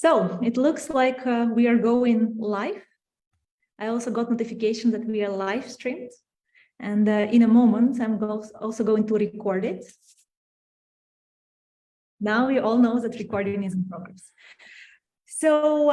So it looks like we are going live. I also got notification that we are live streamed. And in a moment, I'm also going to record it. Now we all know that recording is in progress. So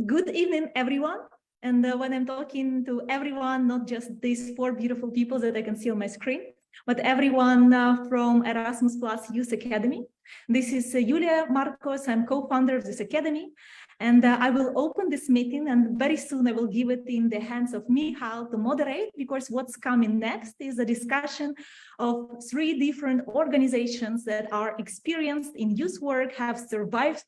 good evening, everyone. And when I'm talking to everyone, not just these four beautiful people that I can see on my screen, but everyone from Erasmus Plus Youth Academy. This is Julia Marcos. I'm co-founder of this academy. And I will open this meeting, and very soon I will give it in the hands of Michal to moderate, because what's coming next is a discussion of 3 different organizations that are experienced in youth work, have survived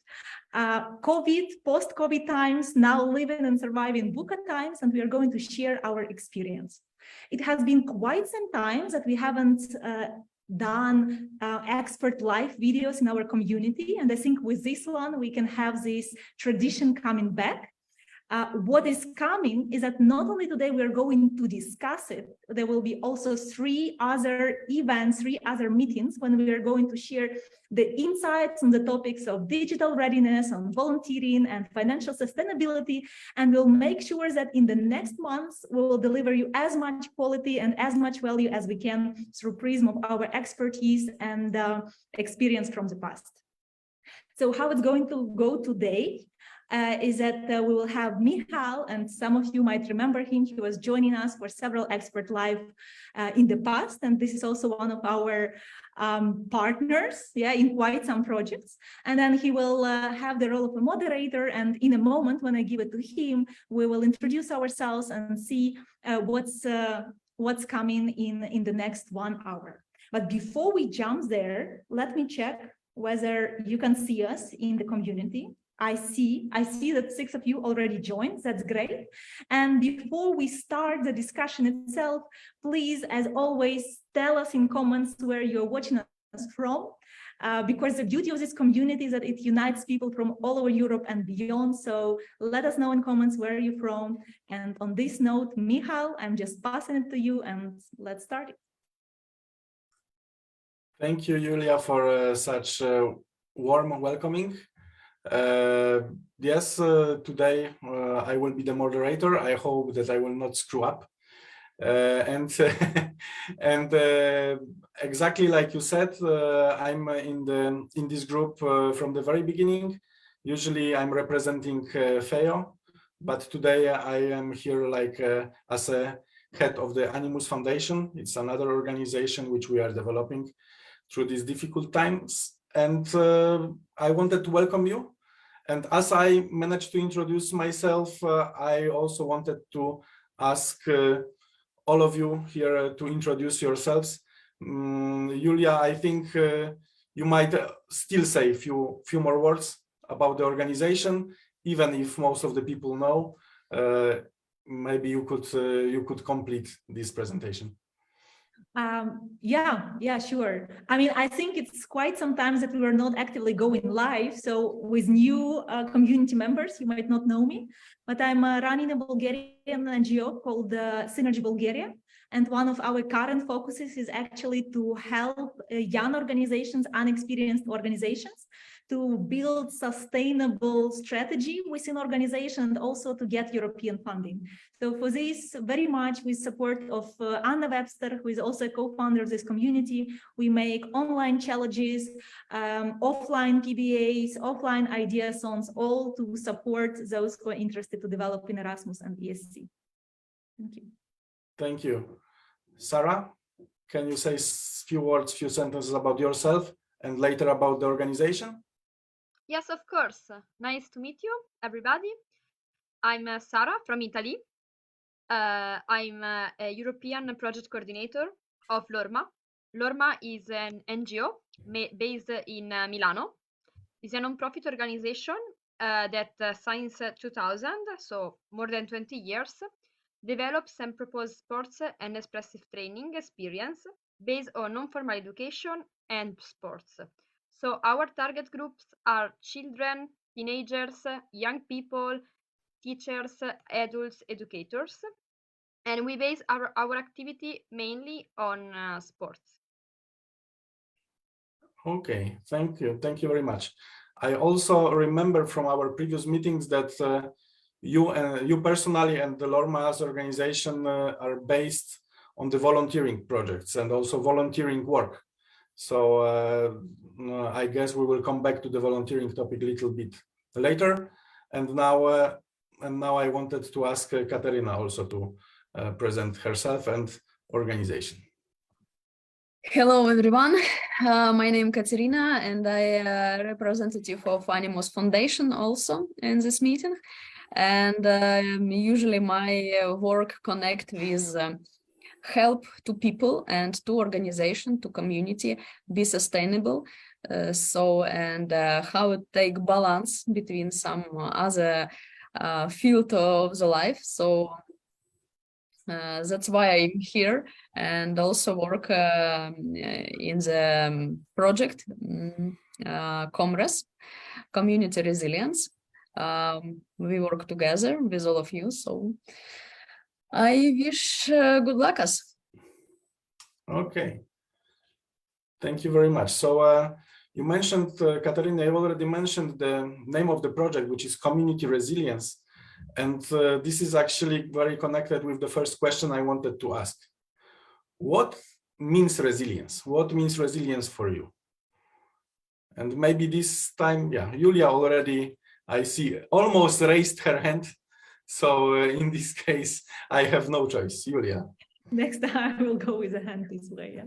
COVID, post-COVID times, now living and surviving VUCA times, and we are going to share our experience. It has been quite some time that we haven't done expert live videos in our community, and I think with this one we can have this tradition coming back. What is coming is that not only today we're going to discuss it, there will be also 3 other events, 3 other meetings when we are going to share the insights on the topics of digital readiness, on volunteering and financial sustainability, and we'll make sure that in the next months we will deliver you as much quality and as much value as we can through prism of our expertise and experience from the past. So how it's going to go today is that we will have Michal, and some of you might remember him. He was joining us for several expert live in the past, and this is also one of our partners, in quite some projects. And then he will have the role of a moderator, and in a moment when I give it to him, we will introduce ourselves and see what's coming in the next 1 hour. But before we jump there, let me check whether you can see us in the community. I see that 6 of you already joined. That's great. And before we start the discussion itself, please, as always, tell us in comments where you're watching us from, because the beauty of this community is that it unites people from all over Europe and beyond. So let us know in comments where you're from. And on this note, Michal, I'm just passing it to you, and let's start it. Thank you, Julia, for such warm welcoming. Yes, today I will be the moderator. I hope that I will not screw up. And exactly like you said, I'm in this group from the very beginning. Usually I'm representing FEO, but today I am here as a head of the Animus Foundation. It's another organization which we are developing through these difficult times. And I wanted to welcome you. And as I managed to introduce myself, I also wanted to ask all of you here to introduce yourselves. Julia, I think you might still say a few more words about the organization, even if most of the people know. Maybe you could complete this presentation. Yeah, sure. I mean, I think it's quite sometimes that we were not actively going live. So with new community members, you might not know me, but I'm running a Bulgarian NGO called Synergy Bulgaria. And one of our current focuses is actually to help young organizations, unexperienced organizations, to build sustainable strategy within organization and also to get European funding. So for this, very much with support of Anna Webster, who is also a co-founder of this community, we make online challenges, offline PBAs, offline ideathons, all to support those who are interested to develop in Erasmus and ESC. Thank you. Thank you. Sarah, can you say a few words, few sentences about yourself and later about the organization? Yes, of course. Nice to meet you, everybody. I'm Sarah from Italy. I'm a European project coordinator of Lorma. Lorma is an NGO based in Milano. It's a non-profit organization that since 2000, so more than 20 years, develops and proposes sports and expressive training experience based on non-formal education and sports. So our target groups are children, teenagers, young people, teachers, adults, educators, and we base our activity mainly on sports. Okay, thank you very much. I also remember from our previous meetings that you personally and the LORMA's organization are based on the volunteering projects and also volunteering work. So I guess we will come back to the volunteering topic a little bit later. And now I wanted to ask Katerina also to present herself and organization. Hello, everyone. My name is Katerina, and I am representative of Animos Foundation also in this meeting. And usually my work connect with help to people and to organization, to community, be sustainable. And how it take balance between some other field of the life. So that's why I'm here and also work in the project Comres, Community Resilience. We work together with all of you, so I wish good luck us. Okay, thank you very much. So you mentioned, Katarina, you already mentioned the name of the project, which is Community Resilience. And this is actually very connected with the first question I wanted to ask. What means resilience? What means resilience for you? And maybe this time, yeah, Julia already, I see, almost raised her hand. So in this case, I have no choice. Julia. Next time I will go with a hand this way.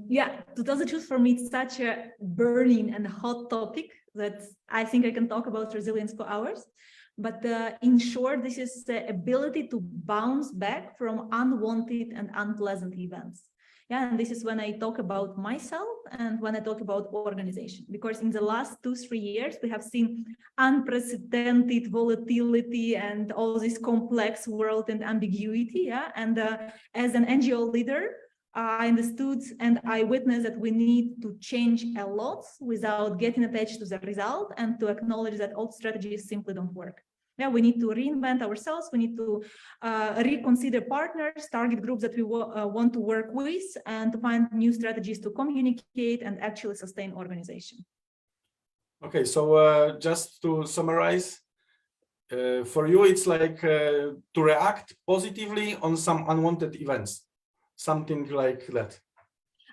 Yeah, to tell the truth, for me, it's such a burning and hot topic that I think I can talk about resilience for hours. But in short, this is the ability to bounce back from unwanted and unpleasant events. Yeah, and this is when I talk about myself and when I talk about organization, because in the last 2-3 years, we have seen unprecedented volatility and all this complex world and ambiguity. Yeah, and as an NGO leader, I understood and I witnessed that we need to change a lot without getting attached to the result and to acknowledge that old strategies simply don't work. Yeah, we need to reinvent ourselves. We need to reconsider partners, target groups that we want to work with, and to find new strategies to communicate and actually sustain organization. Okay, so just to summarize, for you, it's like to react positively on some unwanted events. Something like that.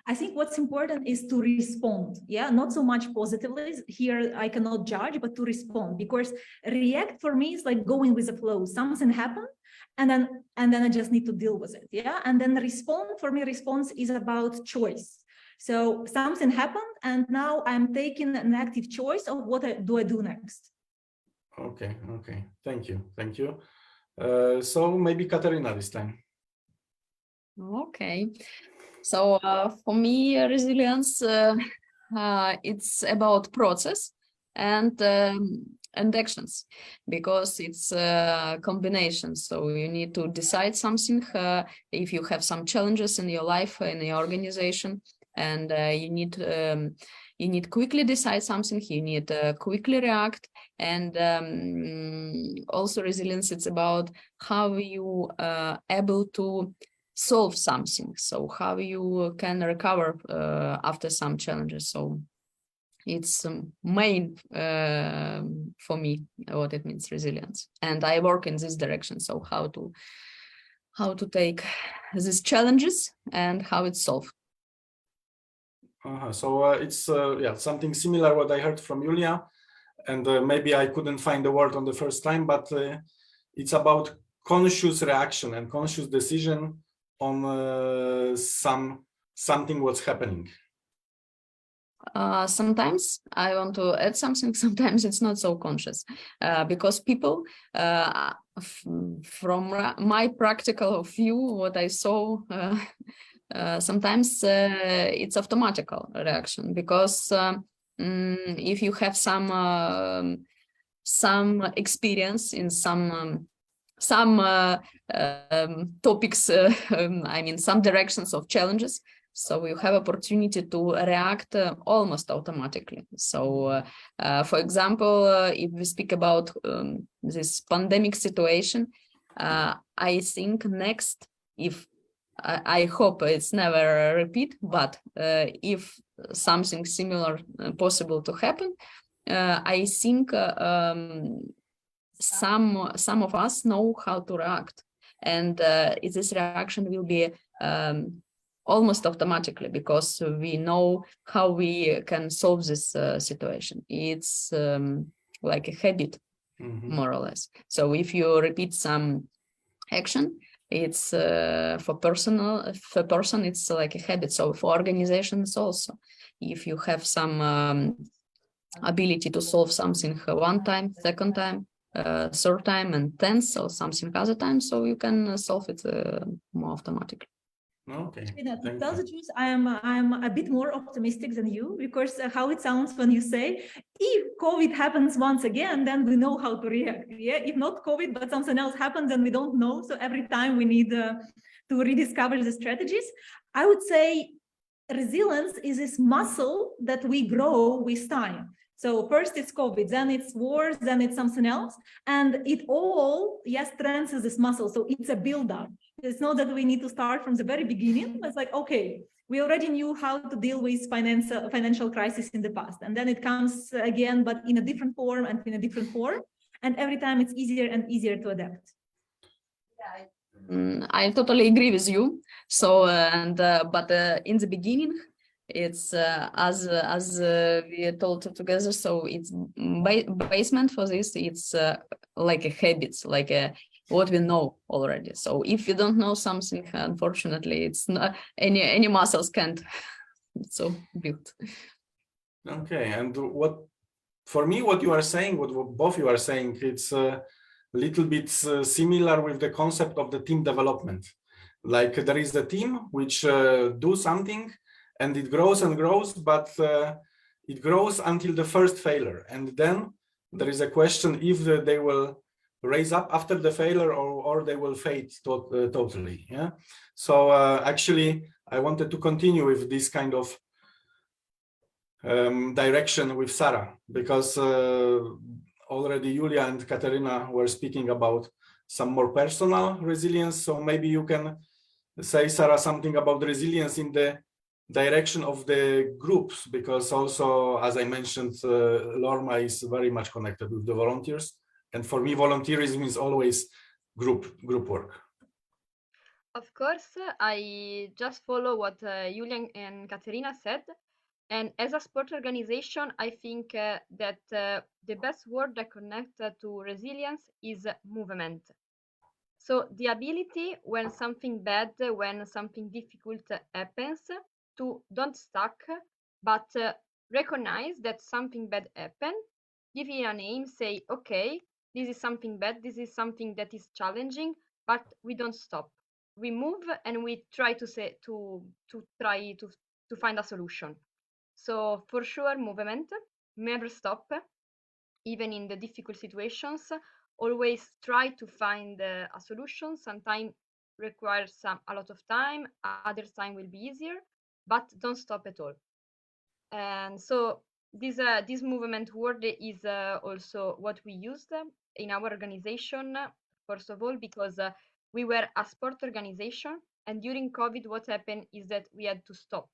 I think what's important is to respond. Yeah, not so much positively. Here I cannot judge, but to respond, because react for me is like going with the flow. Something happened, and then I just need to deal with it. Yeah, and then respond for me. Response is about choice. So something happened, and now I'm taking an active choice of what do I do next. Okay. Thank you. So maybe Katerina this time. Okay, so for me, resilience it's about process and actions, because it's a combination. So you need to decide something if you have some challenges in your life, in your organization, and you need quickly decide something. You need quickly react, and also resilience. It's about how you able to solve something, so how you can recover after some challenges. So it's main for me what it means resilience, and I work in this direction. So how to take these challenges and how it's solved. So it's yeah, something similar what I heard from Julia, and maybe I couldn't find the word on the first time, but it's about conscious reaction and conscious decision on something what's happening. Sometimes I want to add something. Sometimes it's not so conscious, because people, from my practical view, what I saw, sometimes it's automatical reaction, because if you have some experience in some topics, I mean some directions of challenges, so you have opportunity to react almost automatically. So for example, if we speak about this pandemic situation, I think next, if I hope it's never a repeat, but if something similar possible to happen, I think some of us know how to react, and this reaction will be almost automatically because we know how we can solve this situation. It's like a habit, more or less. So if you repeat some action, it's for person it's like a habit. So for organizations also, if you have some ability to solve something one time, second time, third time, and 10th or something other time, so you can solve it more automatically. Okay. To tell the truth, I'm a bit more optimistic than you, because how it sounds when you say, if COVID happens once again, then we know how to react. Yeah, if not COVID, but something else happens, and we don't know. So every time we need to rediscover the strategies. I would say resilience is this muscle that we grow with time. So first it's COVID, then it's wars, then it's something else. And it all, yes, strengthens this muscle. So it's a build-up. It's not that we need to start from the very beginning. It's like, okay, we already knew how to deal with financial crisis in the past. And then it comes again, but in a different form and in a different form. And every time it's easier and easier to adapt. I totally agree with you. So, but in the beginning, it's as we told together. So it's basement for this. It's like a habit, like what we know already. So if you don't know something, unfortunately, it's not any muscles can't so build. Okay, and what for me, what you are saying, what both you are saying, it's little bit similar with the concept of the team development. Like there is a team which do something and it grows and grows, but it grows until the first failure. And then there is a question if they will raise up after the failure or they will fade totally. Yeah. So actually, I wanted to continue with this kind of direction with Sarah, because already Julia and Katerina were speaking about some more personal resilience. So maybe you can say, Sarah, something about resilience in the direction of the groups, because also, as I mentioned, Lorma is very much connected with the volunteers. And for me, volunteerism is always group work. Of course, I just follow what Julia and Katerina said. And as a sport organization, I think that the best word that connects to resilience is movement. So the ability when something bad, when something difficult happens, to don't stuck, but recognize that something bad happened, give it a name, say, okay, this is something bad, this is something that is challenging, but we don't stop. We move and we try to find a solution. So for sure, movement, never stop, even in the difficult situations. Always try to find a solution. Sometimes requires a lot of time, other time will be easier, but don't stop at all. And so this movement word is also what we used in our organization, first of all, because we were a sport organization, and during COVID, what happened is that we had to stop.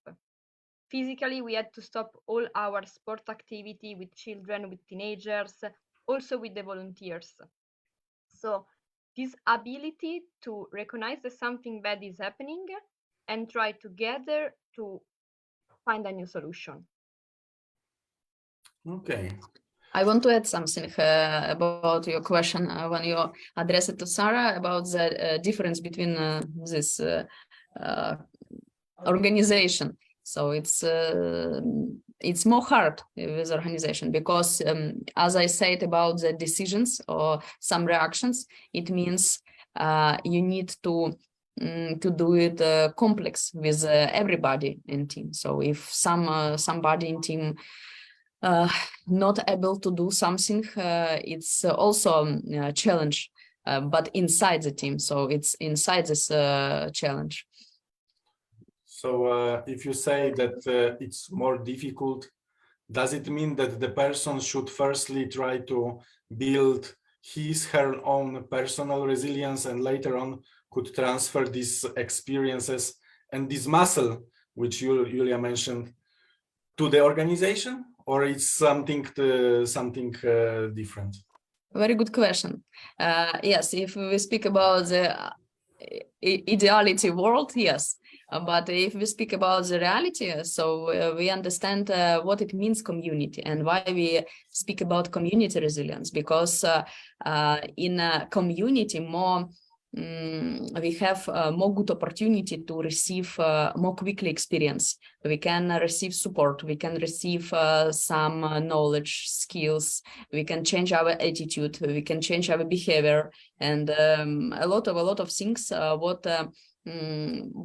Physically, we had to stop all our sport activity with children, with teenagers, also with the volunteers. So this ability to recognize that something bad is happening and try together to find a new solution. Okay. I want to add something about your question when you address it to Sarah about the difference between this organization. So it's more hard with organization because, as I said about the decisions or some reactions, it means you need to do it complex with everybody in team. So if somebody in team not able to do something, it's also a challenge, but inside the team. So it's inside this challenge. So if you say that it's more difficult, does it mean that the person should firstly try to build her own personal resilience and later on could transfer these experiences and this muscle, which Julia mentioned, to the organization? or it's something different? Very good question. Yes, if we speak about the ideality world, yes. But if we speak about the reality, so we understand what it means community and why we speak about community resilience, because in a community we have more good opportunity to receive more quickly experience. We can receive support, we can receive some knowledge, skills, we can change our attitude, we can change our behavior, and a lot of things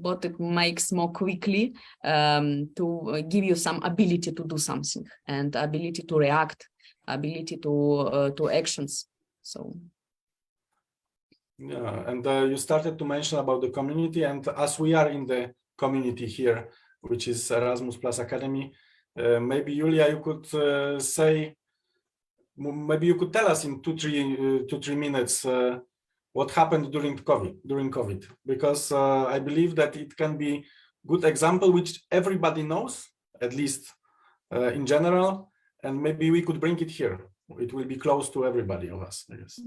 what it makes more quickly to give you some ability to do something and ability to react, ability to actions. So yeah, and you started to mention about the community, and as we are in the community here, which is Erasmus Plus Academy, maybe Julia, you could say, maybe you could tell us in 2-3 minutes what happened during COVID, because I believe that it can be good example which everybody knows, at least in general, and maybe we could bring it here. It will be close to everybody of us, I guess.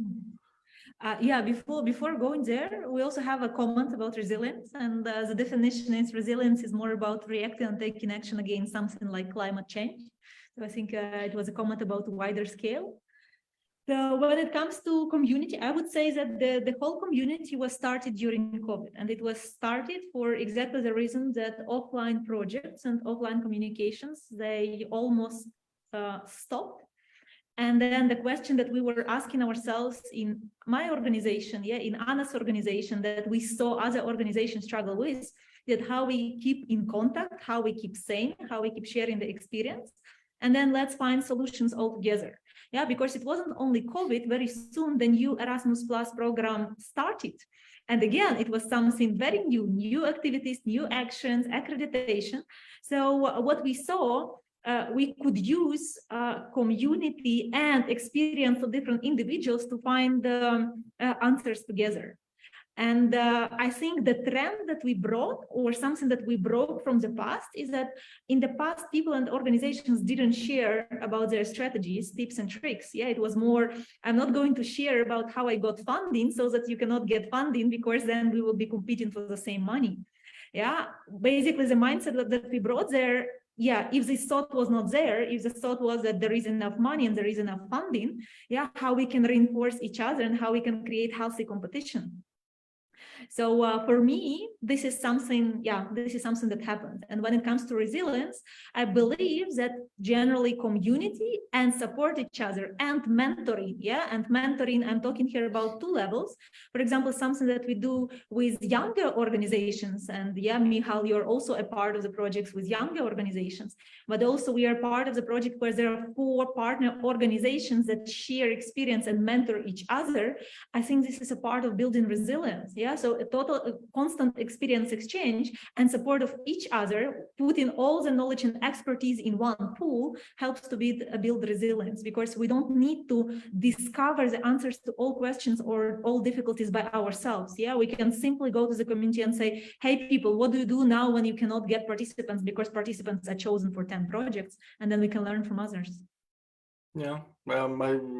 Yeah, before going there, we also have a comment about resilience, and the definition is resilience is more about reacting and taking action against something like climate change. So I think it was a comment about wider scale. So when it comes to community, I would say that the whole community was started during COVID, and it was started for exactly the reason that offline projects and offline communications, they almost stopped. And then the question that we were asking ourselves in my organization, in Anna's organization, that we saw other organizations struggle with, that how we keep in contact, how we keep saying, how we keep sharing the experience, and then let's find solutions all together. Yeah, because it wasn't only COVID, very soon the new Erasmus Plus program started. And again, it was something very new activities, new actions, accreditation. So what we saw, we could use community and experience of different individuals to find answers together. And I think the trend that we brought, or something that we brought from the past, is that in the past, people and organizations didn't share about their strategies, tips and tricks. Yeah, it was more, I'm not going to share about how I got funding so that you cannot get funding, because then we will be competing for the same money. Yeah, basically the mindset that we brought there, yeah, if this thought was not there, if the thought was that there is enough money and there is enough funding, yeah, how we can reinforce each other and how we can create healthy competition. So for me, this is something that happened. And when it comes to resilience, I believe that generally community and support each other and mentoring, I'm talking here about 2 levels. For example, something that we do with younger organizations, and Michal, you're also a part of the projects with younger organizations, but also we are part of the project where there are 4 partner organizations that share experience and mentor each other. I think this is a part of building resilience. So a constant experience exchange and support of each other, putting all the knowledge and expertise in one pool, helps to build resilience, because we don't need to discover the answers to all questions or all difficulties by ourselves. We can simply go to the community and say, hey people, what do you do now when you cannot get participants because participants are chosen for 10 projects? And then we can learn from others. Yeah, well,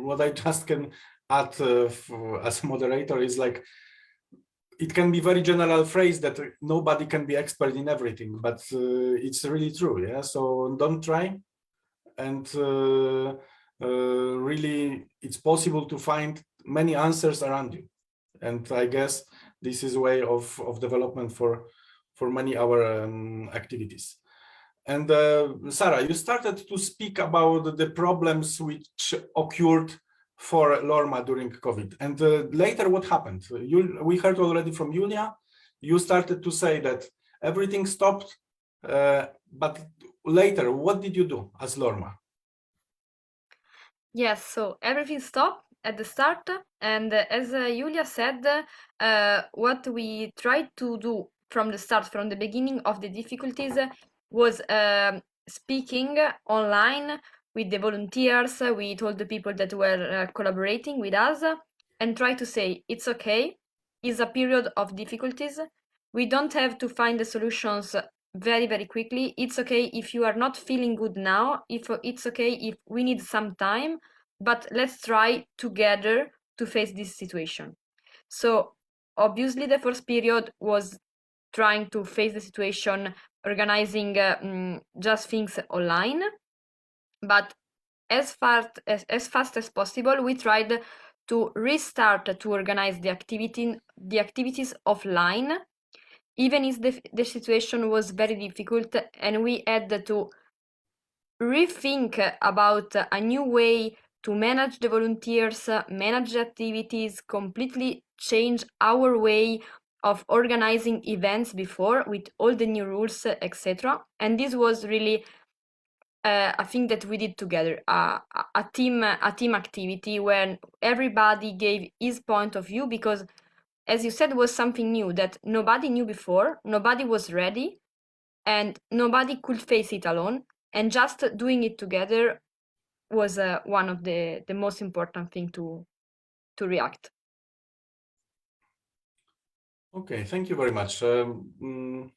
what I just can add as a moderator is like, it can be very general phrase that nobody can be expert in everything, but it's really true. So don't try, and really it's possible to find many answers around you. And I guess this is a way of development for many our activities. And Sarah, you started to speak about the problems which occurred for Lorma during COVID. And later, what happened? We heard already from Julia, you started to say that everything stopped, but later, what did you do as Lorma? Yes, so everything stopped at the start, and as Julia said, what we tried to do from the start, from the beginning of the difficulties, was speaking online with the volunteers. We told the people that were collaborating with us and try to say, it's okay, it's a period of difficulties. We don't have to find the solutions very, very quickly, it's okay if you are not feeling good now, if it's okay if we need some time, but let's try together to face this situation. So obviously the first period was trying to face the situation, organizing just things online, but as fast as possible, we tried to restart to organize the activities offline, even if the situation was very difficult, and we had to rethink about a new way to manage the volunteers, manage the activities, completely change our way of organizing events before with all the new rules, etc. And this was really a thing that we did together, a team activity when everybody gave his point of view, because as you said, was something new that nobody knew before, nobody was ready, and nobody could face it alone. And just doing it together was one of the most important thing to react. Okay, thank you very much. I'm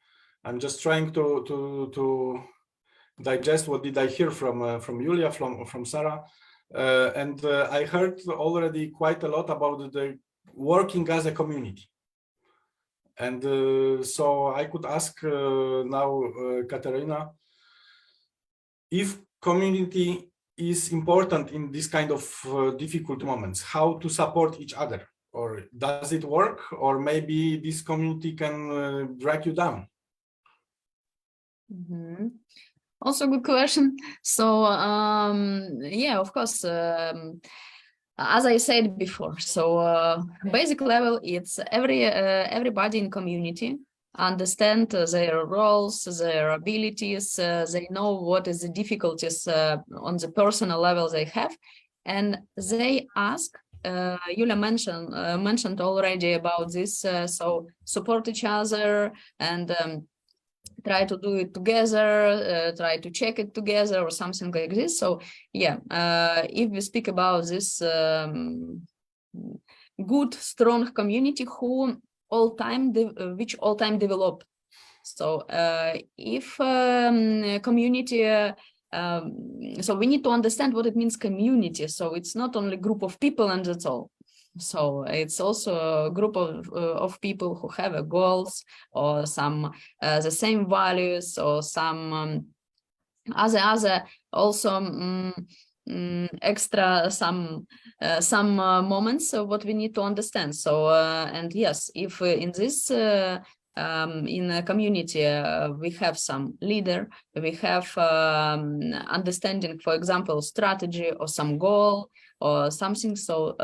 just trying to digest what did I hear from Julia, from Sarah, and I heard already quite a lot about the working as a community. And so I could ask now, Katerina, if community is important in this kind of difficult moments, how to support each other, or does it work, or maybe this community can drag you down? Mm-hmm. Also good question. So yeah, of course, as I said before, so basic level, it's everybody in community understand their roles, their abilities, they know what is the difficulties on the personal level they have, and they ask. Yulia mentioned already about this, so support each other and try to do it together, try to check it together or something like this. So yeah, if we speak about this good, strong community which all time develop. So if community, so we need to understand what it means community. So it's not only group of people and that's all. So it's also a group of people who have goals or some the same values or some other also extra some moments of what we need to understand. So and yes, if in this in a community we have some leader, we have understanding, for example, strategy or some goal or something, so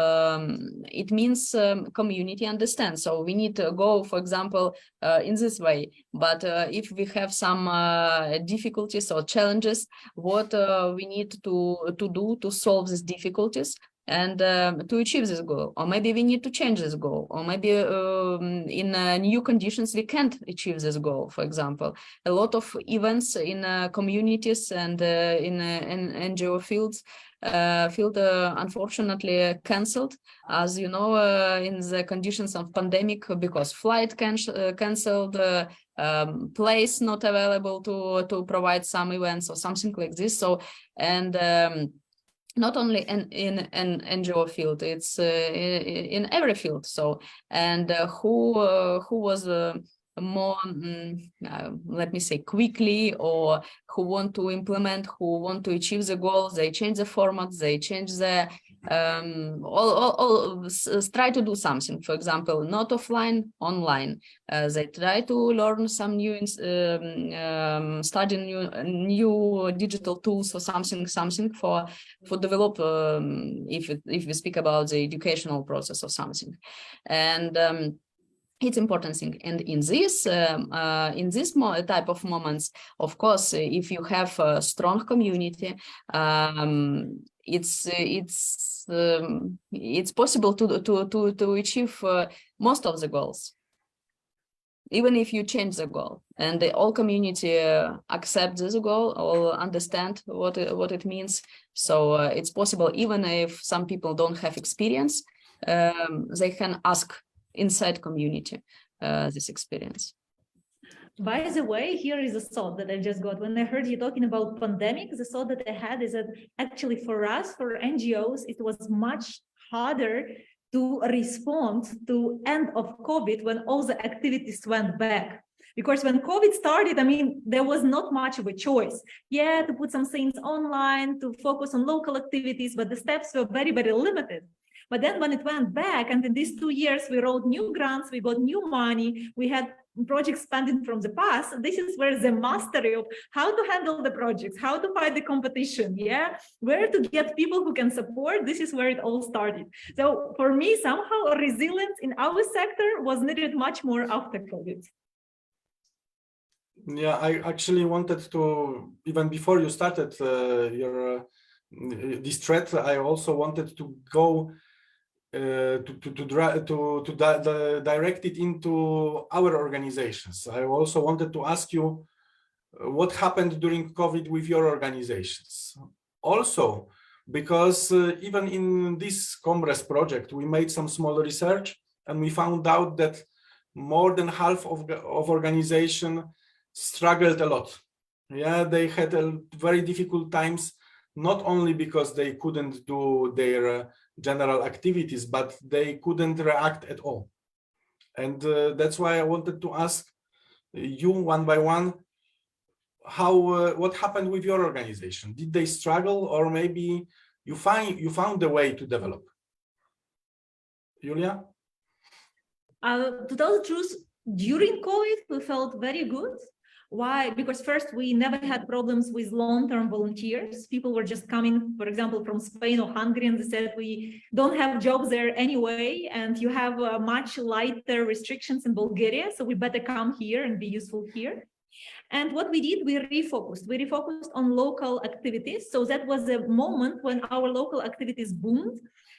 it means community understands. So we need to go, for example, in this way, but if we have some difficulties or challenges, what we need to do to solve these difficulties and to achieve this goal, or maybe we need to change this goal, or maybe in new conditions we can't achieve this goal. For example, a lot of events in communities and in NGO field unfortunately cancelled, as you know, in the conditions of pandemic, because flight cancelled, place not available to provide some events or something like this. So and not only in NGO field, it's in every field. So and who was more let me say quickly, or who want to implement, who want to achieve the goals, they change the format, they change the try to do something, for example, not offline, online. They try to learn some new study new digital tools or something for develop if we speak about the educational process or something. And it's important thing. And in this type of moments, of course, if you have a strong community, it's possible to achieve most of the goals, even if you change the goal and the whole community accept this goal or understand what it means. So it's possible, even if some people don't have experience, they can ask inside community this experience. By the way, here is a thought that I just got. When I heard you talking about pandemic, the thought that I had is that actually for us, for NGOs, it was much harder to respond to end of COVID when all the activities went back. Because when COVID started, I mean, there was not much of a choice. Yeah, to put some things online, to focus on local activities, but the steps were very, very limited. But then when it went back, and in these 2 years, we wrote new grants, we got new money, we had projects pending from the past. This is where the mastery of how to handle the projects, how to fight the competition, yeah, where to get people who can support, this is where it all started. So for me, somehow resilience in our sector was needed much more after COVID. Yeah, I actually wanted to, even before you started this thread, I also wanted to go direct it into our organizations. I also wanted to ask you what happened during COVID with your organizations. Also, because even in this Comres project, we made some small research and we found out that more than half of organization struggled a lot. Yeah, they had very difficult times, not only because they couldn't do their general activities, but they couldn't react at all. And that's why I wanted to ask you one by one, what happened with your organization? Did they struggle, or maybe you found a way to develop? Julia? To tell the truth, during COVID, we felt very good. Why? Because first, we never had problems with long-term volunteers. People were just coming, for example, from Spain or Hungary, and they said, we don't have jobs there anyway, and you have much lighter restrictions in Bulgaria, so we better come here and be useful here. And what we did, we refocused. We refocused on local activities. So that was the moment when our local activities boomed,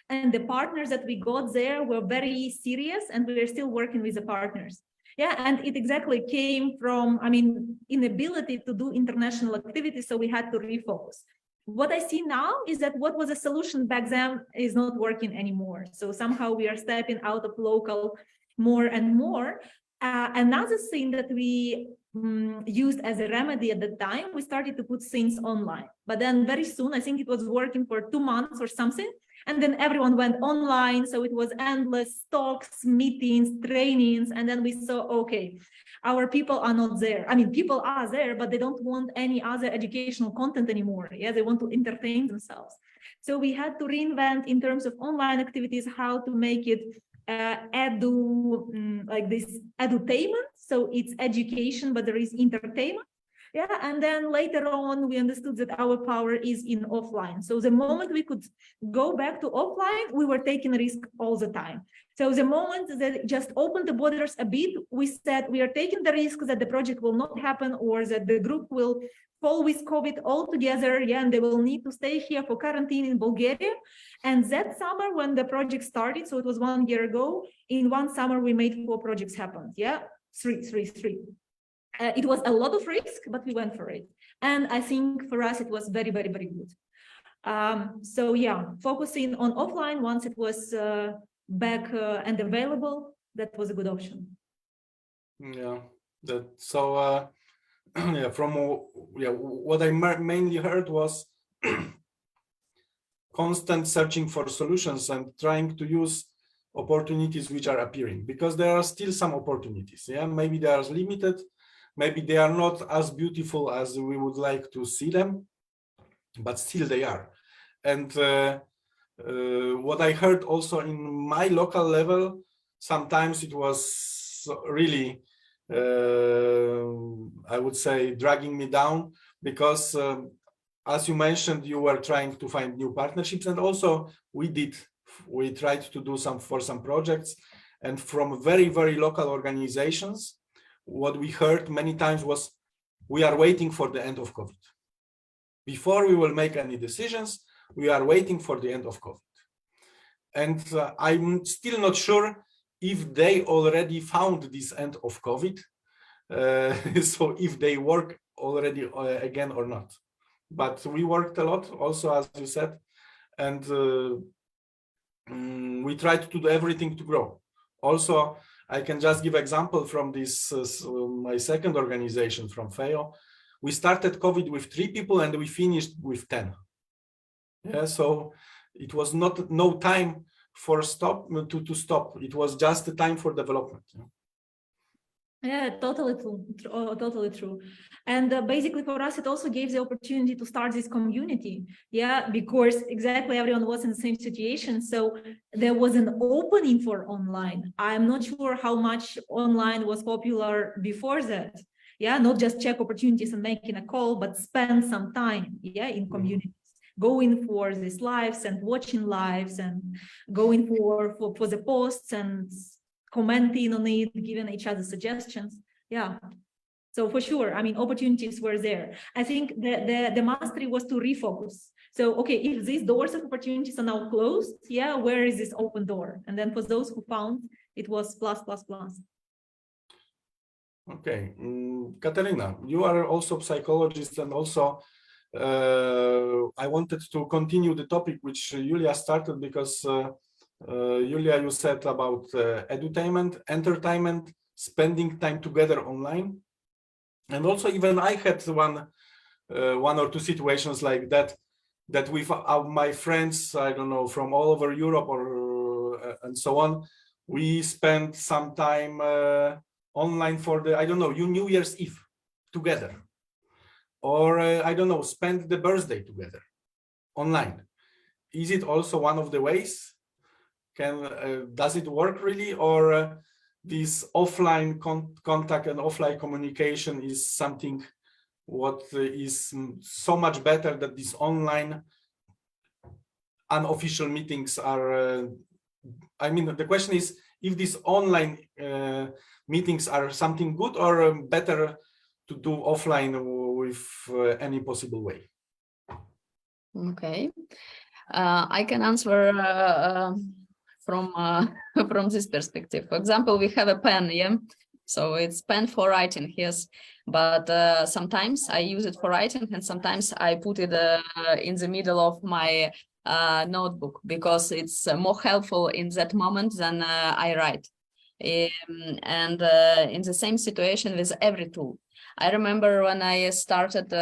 and the partners that we got there were very serious, and we are still working with the partners. Yeah, and it exactly came from, I mean, inability to do international activities, so we had to refocus. What I see now is that what was a solution back then is not working anymore. So somehow we are stepping out of local more and more. Another thing that we used as a remedy at the time, we started to put things online. But then very soon, I think it was working for 2 months or something, and then everyone went online. So it was endless talks, meetings, trainings. And then we saw, okay, our people are not there. I mean, people are there, but they don't want any other educational content anymore. Yeah, they want to entertain themselves. So we had to reinvent in terms of online activities, how to make it like this edutainment. So it's education, but there is entertainment. Yeah, and then later on, we understood that our power is in offline. So the moment we could go back to offline, we were taking a risk all the time. So the moment that just opened the borders a bit, we said we are taking the risk that the project will not happen, or that the group will fall with COVID altogether, yeah, and they will need to stay here for quarantine in Bulgaria. And that summer, when the project started, so it was 1 year ago, in one summer, we made 4 projects happen, yeah, three. It was a lot of risk, but we went for it. And I think for us, it was very, very, very good. So yeah, focusing on offline once it was back and available, that was a good option. Yeah, yeah, from what I mainly heard was constant searching for solutions and trying to use opportunities which are appearing, because there are still some opportunities. Yeah, maybe they are limited. Maybe they are not as beautiful as we would like to see them, but still they are. And what I heard also in my local level, sometimes it was really, I would say, dragging me down, because as you mentioned, you were trying to find new partnerships, and also we tried to do some projects, and from very, very local organizations, what we heard many times was, we are waiting for the end of COVID. Before we will make any decisions, we are waiting for the end of COVID. And I'm still not sure if they already found this end of COVID. So if they work already again or not. But we worked a lot also, as you said, and we tried to do everything to grow. Also, I can just give example from this, my second organization from FEO. We started COVID with 3 people and we finished with 10. Yeah, so it was no time for stop. It was just a time for development. Yeah, totally true. Totally true. And basically for us, it also gave the opportunity to start this community. Yeah, because exactly everyone was in the same situation. So there was an opening for online. I'm not sure how much online was popular before that. Yeah, not just check opportunities and making a call, but spend some time, yeah, in communities, going for these lives and watching lives and going for the posts and commenting on it, giving each other suggestions. Yeah. So for sure, I mean, opportunities were there. I think the mastery was to refocus. So, okay, if these doors of opportunities are now closed, yeah, where is this open door? And then for those who found, it was plus, plus, plus. Okay, Katerina, you are also a psychologist, and also I wanted to continue the topic which Julia started, because Julia, you said about edutainment, entertainment, spending time together online, and also even I had one or two situations like that with my friends, I don't know, from all over Europe or and so on. We spent some time online for the, I don't know, New Year's Eve together, or I don't know, spend the birthday together online. Is it also one of the ways? Does it work really, or this offline contact and offline communication is something what is so much better that these online unofficial meetings are? I mean, the question is if these online meetings are something good, or better to do offline with any possible way. Okay, I can answer from from this perspective. For example, we have a pen, yeah, so it's pen for writing, yes, but sometimes I use it for writing, and sometimes I put it in the middle of my notebook, because it's more helpful in that moment than I write. And in the same situation with every tool. I remember when I started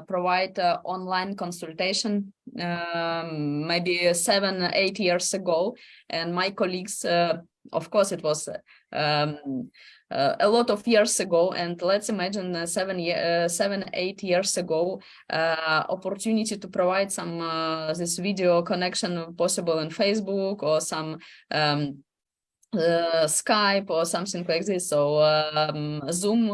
provide online consultation maybe 7-8 years ago, and my colleagues, of course, it was a lot of years ago, and let's imagine 7-8 years ago, opportunity to provide some this video connection possible in Facebook or some Skype or something like this. So Zoom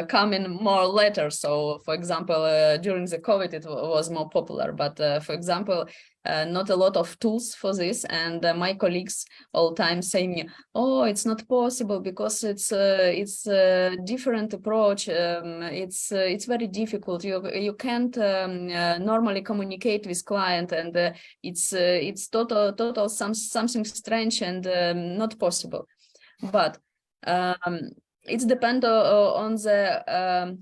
coming more later. So for example, during the COVID, it was more popular, but for example, not a lot of tools for this. And my colleagues all the time saying, oh, it's not possible because it's a different approach. It's very difficult. You can't normally communicate with client, and it's total something strange and not possible. But it's depend on the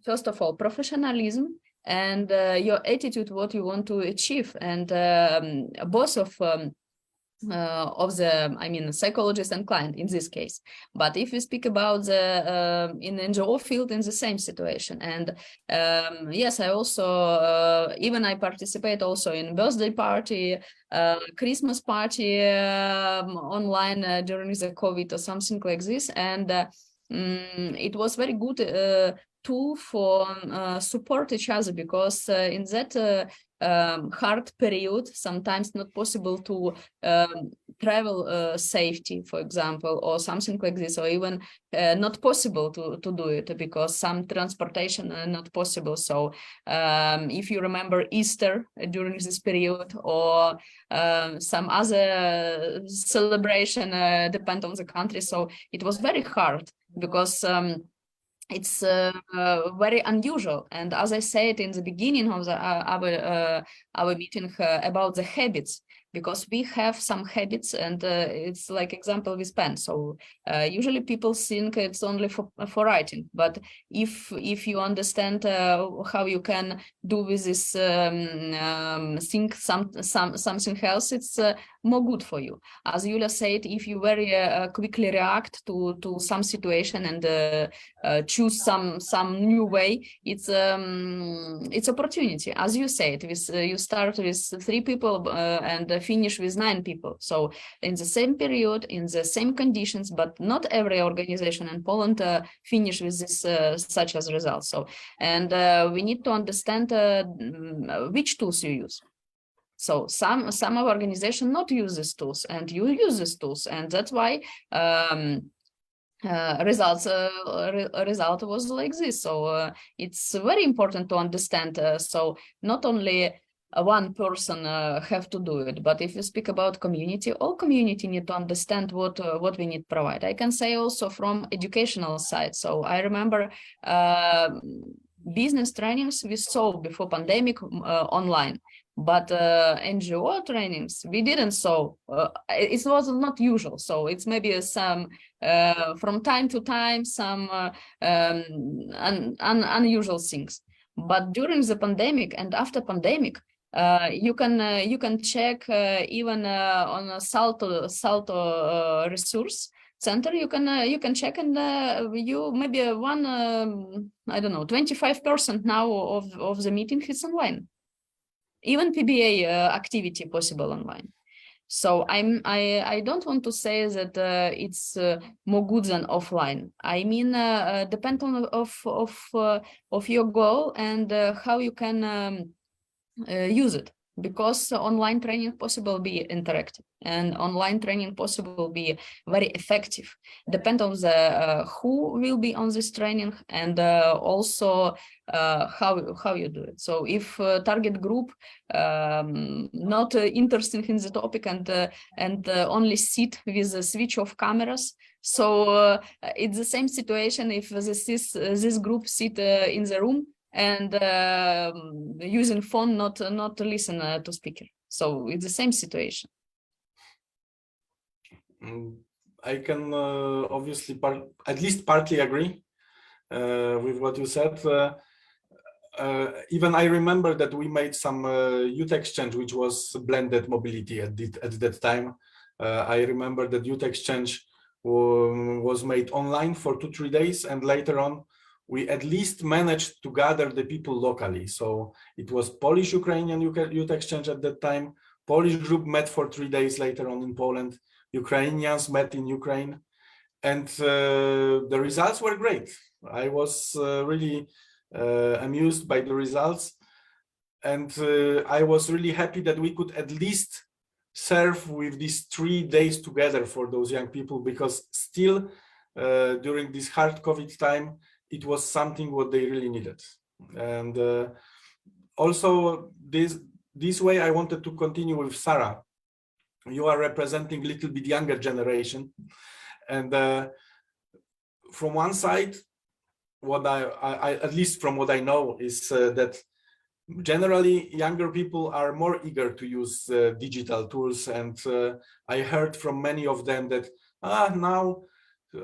first of all professionalism and your attitude, what you want to achieve, and both of the, I mean, psychologist and client in this case. But if we speak about the in NGO field, in the same situation, and yes, I also even I participate also in birthday party, Christmas party online during the COVID or something like this, and it was very good tool for support each other, because in that hard period, sometimes not possible to travel safety, for example, or something like this, or even not possible to do it because some transportation not possible. So if you remember Easter during this period, or some other celebration, depend on the country. So it was very hard because it's very unusual. And as I said in the beginning of our meeting about the habits, because we have some habits, and it's like example with pen. So usually people think it's only for writing, but if you understand how you can do with this thing something else, it's more good for you. As Yulia said, if you very quickly react to some situation and choose some new way, it's opportunity. As you said, you start with 3 people and finish with 9 people. So in the same period, in the same conditions, but not every organization in Poland finish with this such as results. So, and we need to understand which tools you use. So some of organization not use these tools, and you use these tools, and that's why result was like this. So it's very important to understand. So not only one person have to do it, but if you speak about community, all community need to understand what we need to provide. I can say also from educational side. So I remember business trainings we saw before pandemic online. But NGO trainings we didn't saw. It was not usual, so it's maybe some from time to time some unusual things. But during the pandemic and after pandemic, you can check even on a Salto resource center. You can check, and you maybe one I don't know 25% now of the meeting is online. Even PBA activity possible online. So I don't want to say that it's more good than offline. I mean, depend on of your goal and how you can use it. Because online training possible be interactive, and online training possible be very effective. Depend on the who will be on this training, and also how you do it. So if target group not interested in the topic and only sit with a switch of cameras, so it's the same situation if this group sit in the room and using phone, not to listen to speaker. So it's the same situation. I can obviously at least partly agree with what you said. Even I remember that we made some youth exchange, which was blended mobility at that time. I remember that youth exchange was made online for 2-3 days, and later on we at least managed to gather the people locally. So it was Polish-Ukrainian youth exchange at that time. Polish group met for 3 days later on in Poland. Ukrainians met in Ukraine. And the results were great. I was really amused by the results. And I was really happy that we could at least serve with these 3 days together for those young people, because still during this hard COVID time, it was something what they really needed. And also this way I wanted to continue with Sarah. You are representing a little bit younger generation. And from one side, what I at least from what I know is that generally younger people are more eager to use digital tools. And I heard from many of them that now,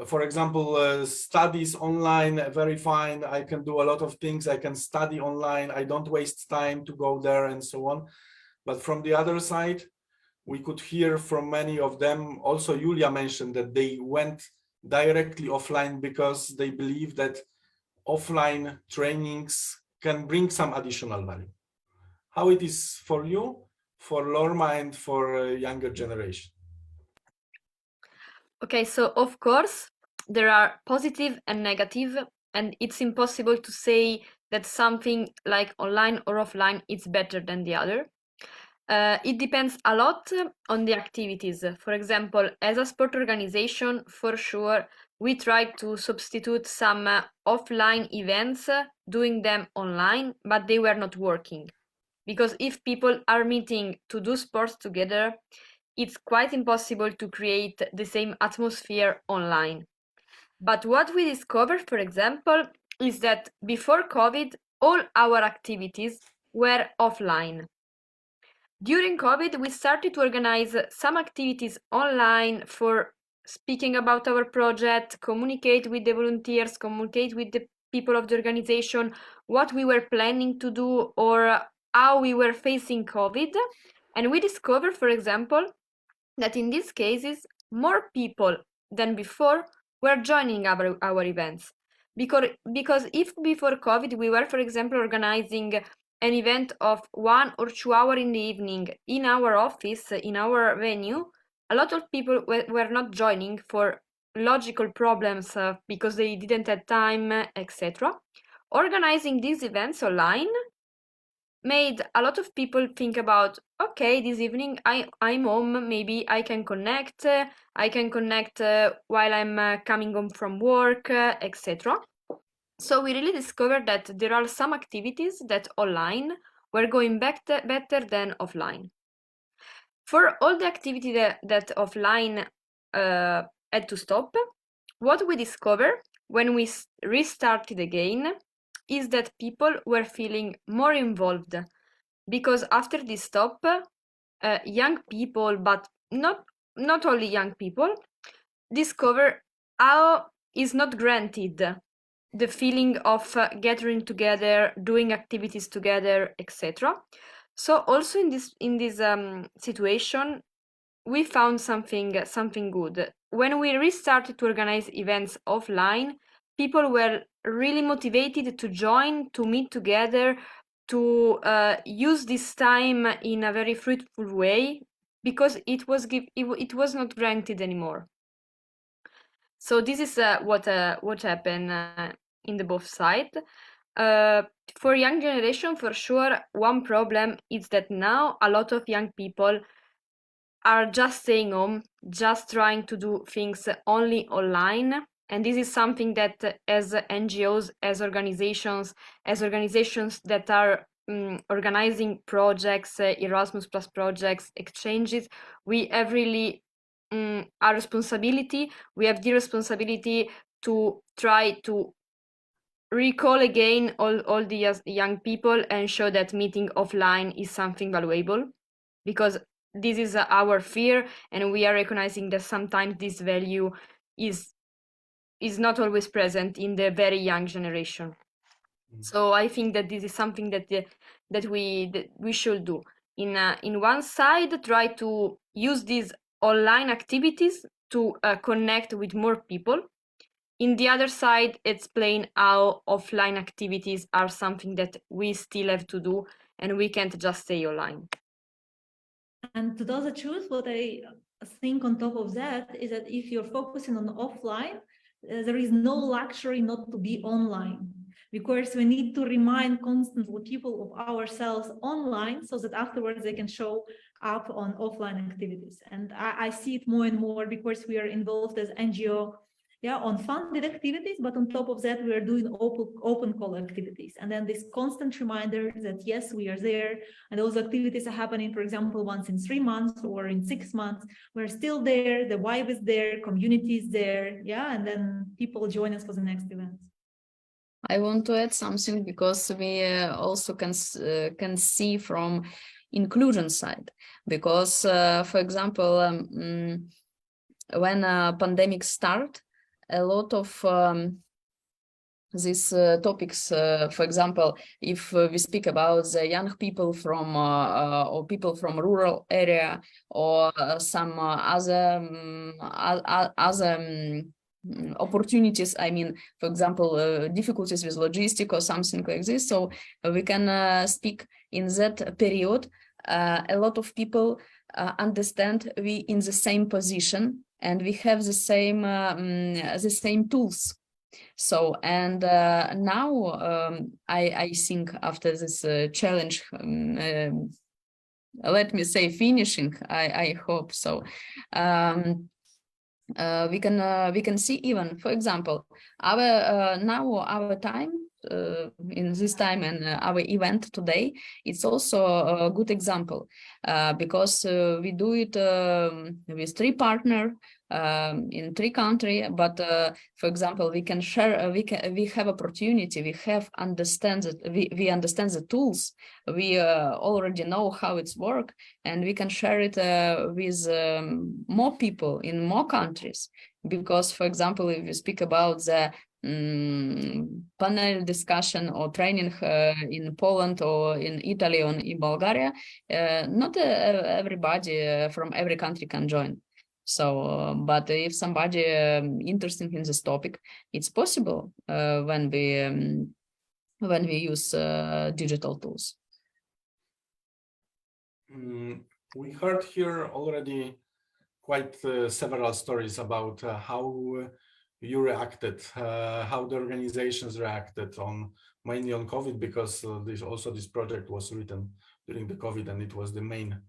for example, studies online, very fine. I can do a lot of things. I can study online. I don't waste time to go there and so on. But from the other side, we could hear from many of them. Also, Julia mentioned that they went directly offline because they believe that offline trainings can bring some additional value. How it is for you, for Lorma, and for younger generation? Okay, so of course, there are positive and negative, and it's impossible to say that something like online or offline is better than the other. It depends a lot on the activities. For example, as a sport organization, for sure, we try to substitute some offline events, doing them online, but they were not working. Because if people are meeting to do sports together, it's quite impossible to create the same atmosphere online. But what we discovered, for example, is that before COVID, all our activities were offline. During COVID, we started to organize some activities online for speaking about our project, communicate with the volunteers, communicate with the people of the organization, what we were planning to do or how we were facing COVID. And we discovered, for example, that in these cases, more people than before were joining our events. Because if before COVID we were, for example, organizing an event of 1 or 2 hours in the evening in our office, in our venue, a lot of people were not joining for logical problems because they didn't have time, etc. Organizing these events online made a lot of people think about, okay, this evening I'm home, maybe I can connect while I'm coming home from work, etc. So we really discovered that there are some activities that online were going better than offline. For all the activity that offline had to stop, what we discovered when we restarted again is that people were feeling more involved, because after this stop, young people, but not only young people, discover how is not granted the feeling of gathering together, doing activities together, etc. So also in this situation, we found something good. When we restarted to organize events offline, people were really motivated to join, to meet together, to use this time in a very fruitful way, because it was not granted anymore. So this is what happened in the both sides. For young generation, for sure, one problem is that now a lot of young people are just staying home, just trying to do things only online. And this is something that as NGOs, as organizations that are organizing projects, Erasmus Plus projects, exchanges, we have really our responsibility. We have the responsibility to try to recall again all the young people and show that meeting offline is something valuable, because this is our fear, and we are recognizing that sometimes this value is not always present in the very young generation. So I think that this is something that we should do. In one side, try to use these online activities to connect with more people. In the other side, explain how offline activities are something that we still have to do, and we can't just stay online. And to tell the truth, what I think on top of that is that if you're focusing on offline, there is no luxury not to be online, because we need to remind constantly people of ourselves online so that afterwards they can show up on offline activities. And I see it more and more because we are involved as NGO on funded activities, but on top of that, we are doing open call activities. And then this constant reminder that, yes, we are there. And those activities are happening, for example, once in 3 months or in 6 months. We're still there. The vibe is there. Community is there. Yeah. And then people join us for the next events. I want to add something, because we also can see from inclusion side, because, for example, when pandemic start, a lot of these topics, for example, if we speak about the young people from or people from rural area, or some other opportunities, I mean, for example, difficulties with logistics or something like this, so we can speak in that period. A lot of people understand we in the same position, and we have the same tools. So, and now I think after this challenge, let me say finishing, I hope so. We can see, even, for example, our time in this time, and our event today, it's also a good example, because we do it with 3 partners in 3 countries. But for example, we can share, we have opportunity, we understand the tools, we already know how it's work, and we can share it with more people in more countries. Because, for example, if you speak about the panel discussion or training in Poland or in Italy or in Bulgaria, not everybody from every country can join. So, but if somebody interested in this topic, it's possible when we use digital tools. We heard here already quite several stories about how you reacted, how the organizations reacted mainly on COVID, because this project was written during the COVID, and it was the main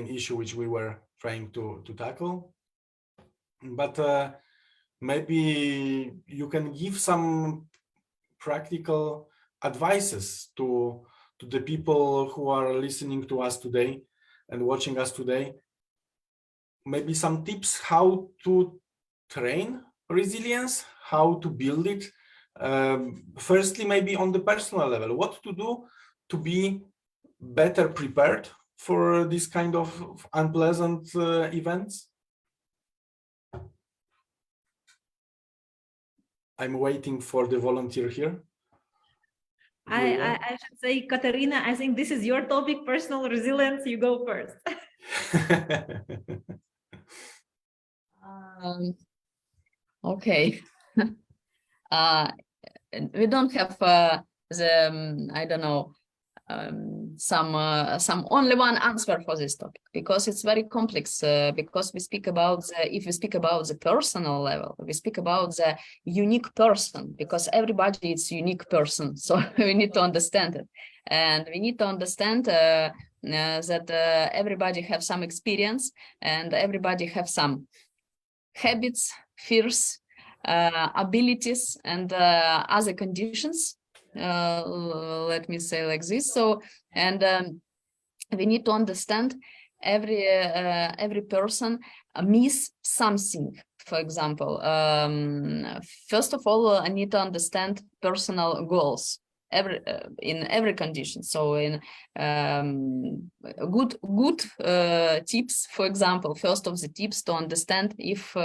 issue which we were trying to tackle. But maybe you can give some practical advices to the people who are listening to us today and watching us today. Maybe some tips how to train resilience, how to build it. Firstly, maybe on the personal level, what to do to be better prepared for this kind of unpleasant events. I'm waiting for the volunteer here. I should say, Katerina, I think this is your topic, personal resilience. You go first. Okay. We don't have I don't know, some only one answer for this topic, because it's very complex, because we speak about if we speak about the personal level, we speak about the unique person, because everybody is unique person. So we need to understand it, and we need to understand that everybody have some experience, and everybody have some habits, fears, abilities, and other conditions. Let me say like this. So, and we need to understand every person miss something. For example, first of all, I need to understand personal goals in every condition. So in good tips, for example, first of the tips to understand if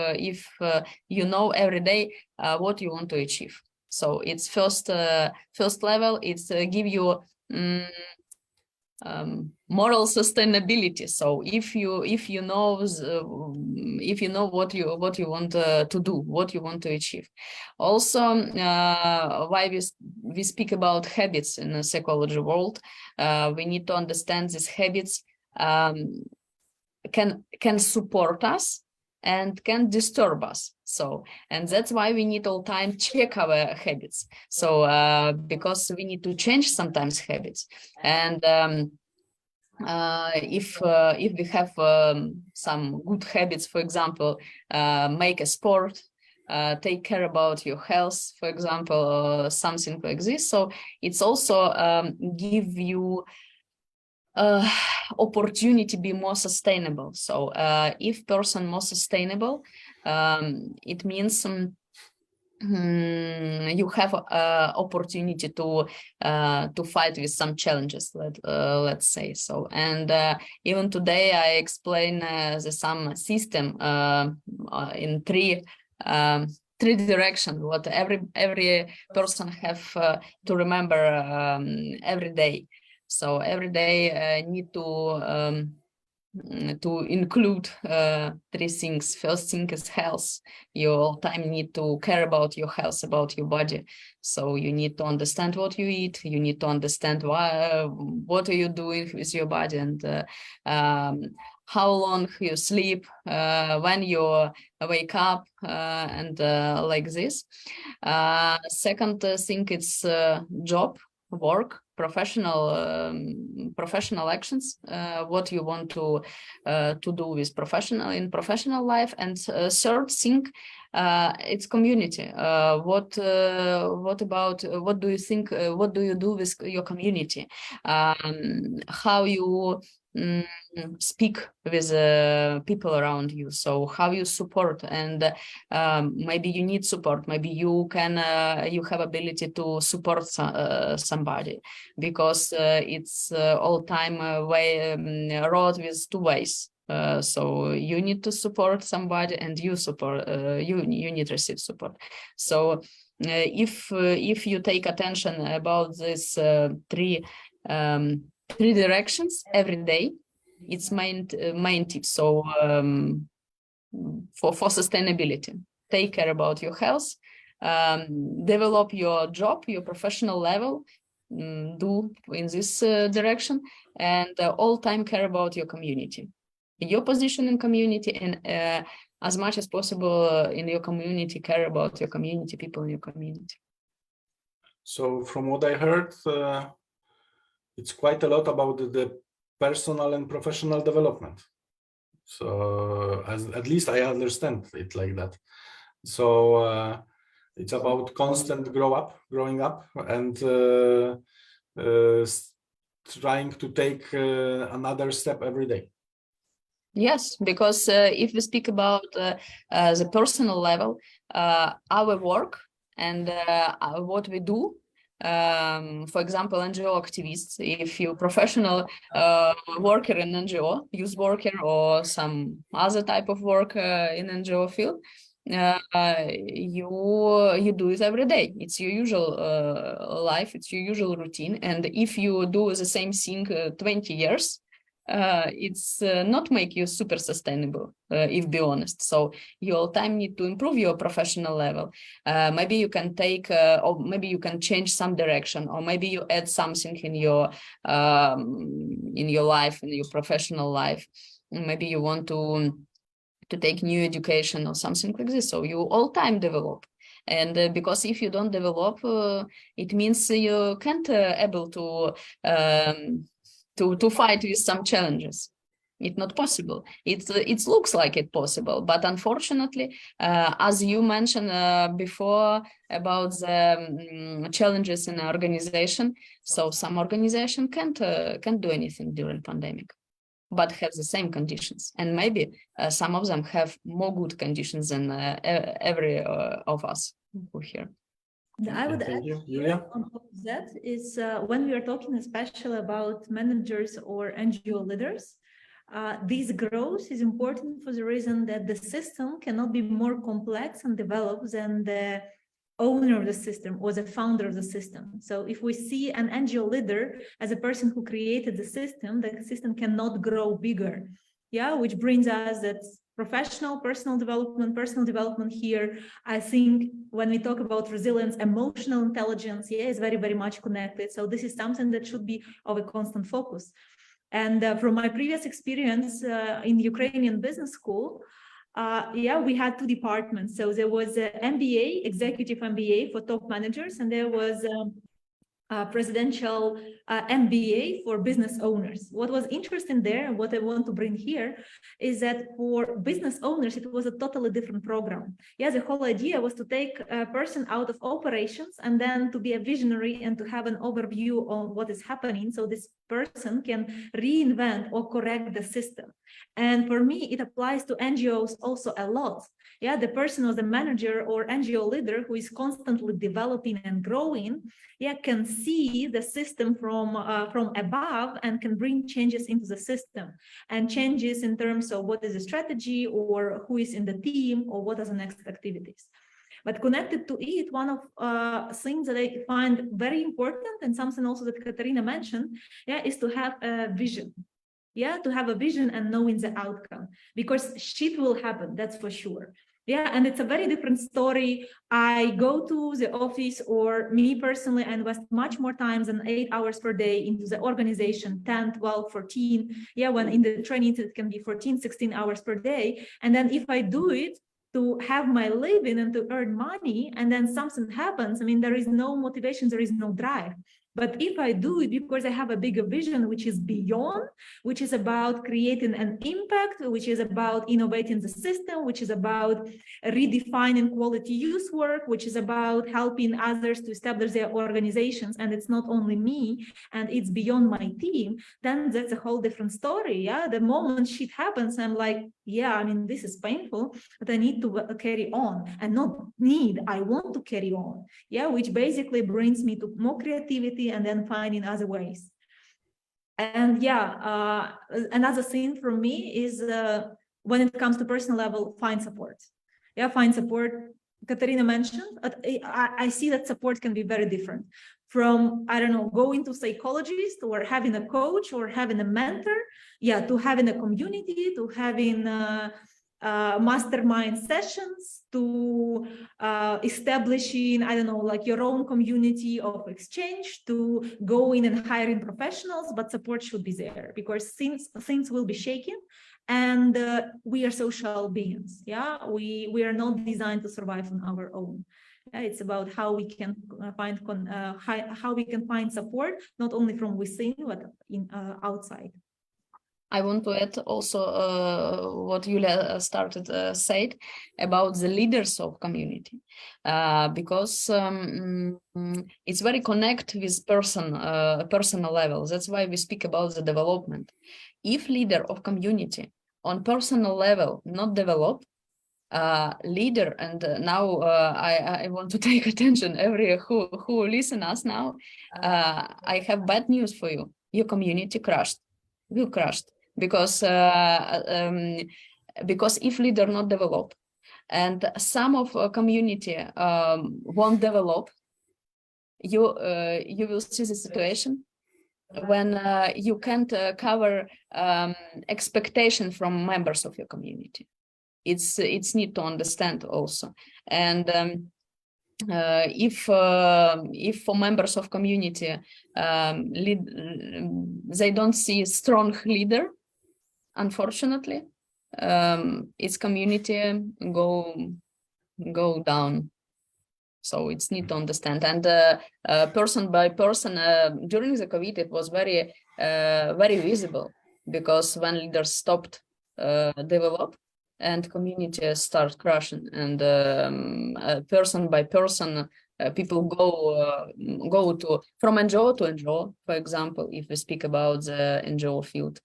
you know every day what you want to achieve. So it's first level. It's give you moral sustainability. So if you know what you want to do, what you want to achieve. Also, why we speak about habits in the psychology world, we need to understand these habits can support us and can disturb us. So, and that's why we need all time check our habits. So, because we need to change sometimes habits. And if we have some good habits, for example, make a sport, take care about your health, for example, something like this. So it's also give you opportunity to be more sustainable. So if person more sustainable, it means you have opportunity to fight with some challenges, let's say so. And even today I explain some system in three directions what every person have to remember every day. So every day need to include three things. First thing is health. You all time need to care about your health, about your body. So you need to understand what you eat. You need to understand what are you doing with your body, and how long you sleep, when you wake up, and like this. Second thing, it's job, work, professional actions, what you want to do with professional life. And third thing, it's community. What do you think, what do you do with your community, how you speak with people around you, so how you support, and maybe you need support, maybe you can you have ability to support somebody, because it's all time road with two ways. So you need to support somebody, and you support you need to receive support. So if you take attention about this three directions every day, it's main tip. So for sustainability, take care about your health, develop your job, your professional level, do in this direction, and all time care about your community, your position in community, and as much as possible in your community, care about your community, people in your community. So from what I heard, it's quite a lot about the personal and professional development. So at least I understand it like that. So it's about constant growing up, and trying to take another step every day. Yes, because if we speak about the personal level, our work and what we do, for example, NGO activists, if you're professional worker in NGO, youth worker or some other type of work in NGO field, you do it every day. It's your usual life, it's your usual routine. And if you do the same thing 20 years, it's not make you super sustainable, if be honest. So you all time need to improve your professional level. Maybe you can take, or maybe you can change some direction, or maybe you add something in your life, in your professional life. Maybe you want to take new education or something like this. So you all time develop. And because if you don't develop, it means you can't able to fight with some challenges. It's not possible. It looks like it's possible, but unfortunately, as you mentioned before about the challenges in the organization, so some organization can't do anything during pandemic, but have the same conditions, and maybe some of them have more good conditions than every of us who here. I would Thank add you, Julia. on top of that is when we are talking especially about managers or NGO leaders, this growth is important for the reason that the system cannot be more complex and developed than the owner of the system or the founder of the system. So if we see an NGO leader as a person who created the system cannot grow bigger. Yeah, which brings us that personal development here. I think when we talk about resilience, emotional intelligence, is very, very much connected. So this is something that should be of a constant focus. And from my previous experience in Ukrainian business school, we had two departments. So there was an MBA, executive MBA for top managers, and there was presidential MBA for business owners. What was interesting there, and what I want to bring here, is that for business owners, it was a totally different program. Yeah, the whole idea was to take a person out of operations and then to be a visionary and to have an overview on what is happening, so this person can reinvent or correct the system. And for me, it applies to NGOs also a lot. Yeah, the person or the manager or NGO leader who is constantly developing and growing, can see the system from above and can bring changes into the system, and changes in terms of what is the strategy or who is in the team or what are the next activities. But connected to it, one of things that I find very important, and something also that Katarina mentioned, is to have a vision. Yeah, to have a vision and knowing the outcome, because shit will happen, that's for sure. Yeah, and it's a very different story. I go to the office, or me personally, I invest much more time than 8 hours per day into the organization, 10, 12, 14. Yeah, when in the trainings, it can be 14, 16 hours per day. And then if I do it to have my living and to earn money, and then something happens, I mean, there is no motivation, there is no drive. But if I do it because I have a bigger vision, which is beyond, which is about creating an impact, which is about innovating the system, which is about redefining quality use work, which is about helping others to establish their organizations, and it's not only me, and it's beyond my team, then that's a whole different story. Yeah, the moment shit happens, I'm like, yeah, I mean, this is painful, but I need to carry on, and not need, I want to carry on. Yeah, which basically brings me to more creativity and then finding other ways. And another thing for me is when it comes to personal level, find support. Yeah, find support Katerina mentioned, I see that support can be very different from, I don't know, going to psychologist or having a coach or having a mentor, to having a community, to having mastermind sessions, to establishing, I don't know, like your own community of exchange, to going and hiring professionals, but support should be there because things will be shaken. And we are social beings. We are not designed to survive on our own. It's about how we can find support, not only from within but in outside. I want to add also what Julia said about the leaders of community, because it's very connect with personal level. That's why we speak about the development. If leader of community on personal level not develop, leader, and now I want to take attention who listen us now. I have bad news for you. Your community will crushed. Because if leader not develop and some of a community won't develop, you will see the situation when you can't cover expectation from members of your community. It's need to understand also. And if for members of community they don't see strong leader, unfortunately, its community go down. So it's need to understand. And person by person, during the COVID, it was very visible, because when leaders stopped develop and community start crashing, and person by person, people go to from NGO to NGO, for example, if we speak about the NGO field,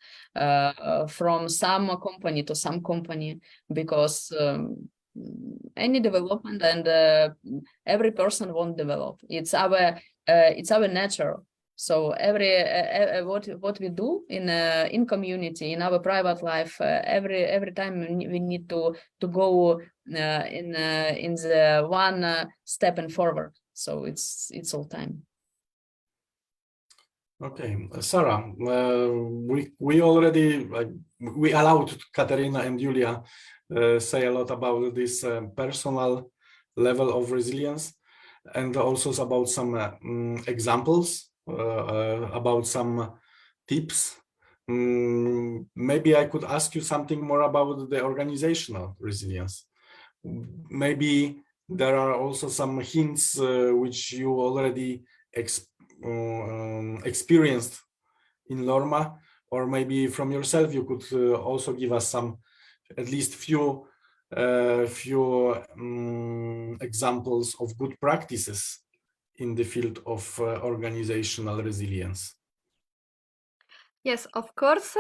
from some company to some company, because any development and every person won't develop. It's our nature. So what we do in community, in our private life, every time we need to go in the one step and forward. So it's all time. Okay, Sarah, we already we allowed Katerina and Julia say a lot about this personal level of resilience, and also about some examples, about some tips. Maybe I could ask you something more about the organizational resilience. Maybe there are also some hints which you already experienced in Lorma, or maybe from yourself you could also give us some, at least few examples of good practices in the field of organizational resilience. Yes, of course.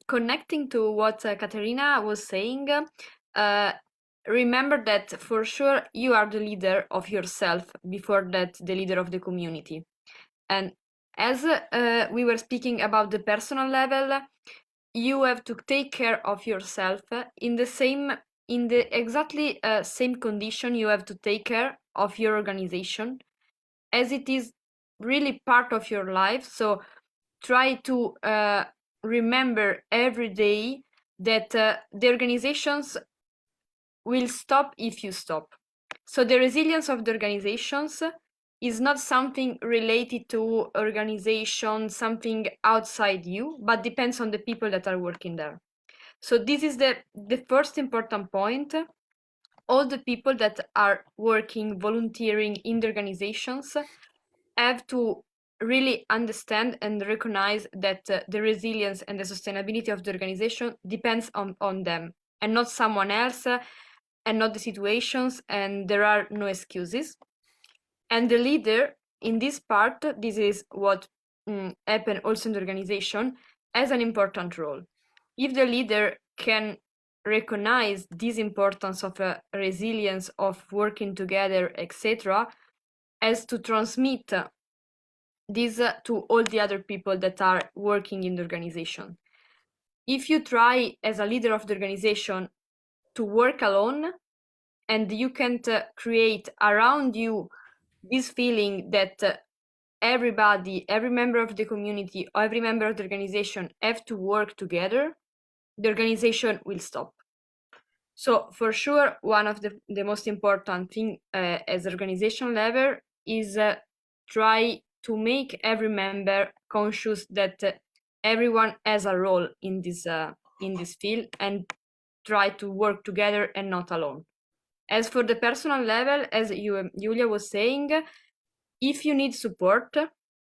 Connecting to what Katerina was saying, remember that for sure you are the leader of yourself before that the leader of the community. And as we were speaking about the personal level, you have to take care of yourself in the exactly same condition you have to take care of your organization, as it is really part of your life. So try to remember every day that the organizations will stop if you stop. So the resilience of the organizations is not something related to organization, something outside you, but depends on the people that are working there. So this is the first important point. All the people that are working, volunteering in the organizations have to really understand and recognize that the resilience and the sustainability of the organization depends on them and not someone else and not the situations, and there are no excuses. And the leader in this part, this is what happened also in the organization, has an important role. If the leader can recognize this importance of resilience, of working together, etc., as to transmit this to all the other people that are working in the organization. If you try as a leader of the organization to work alone, and you can't create around you this feeling that everybody, every member of the community, every member of the organization have to work together, the organization will stop. So for sure, one of the most important thing as organization level is try to make every member conscious that everyone has a role in this field and try to work together and not alone. As for the personal level, as Julia was saying, if you need support,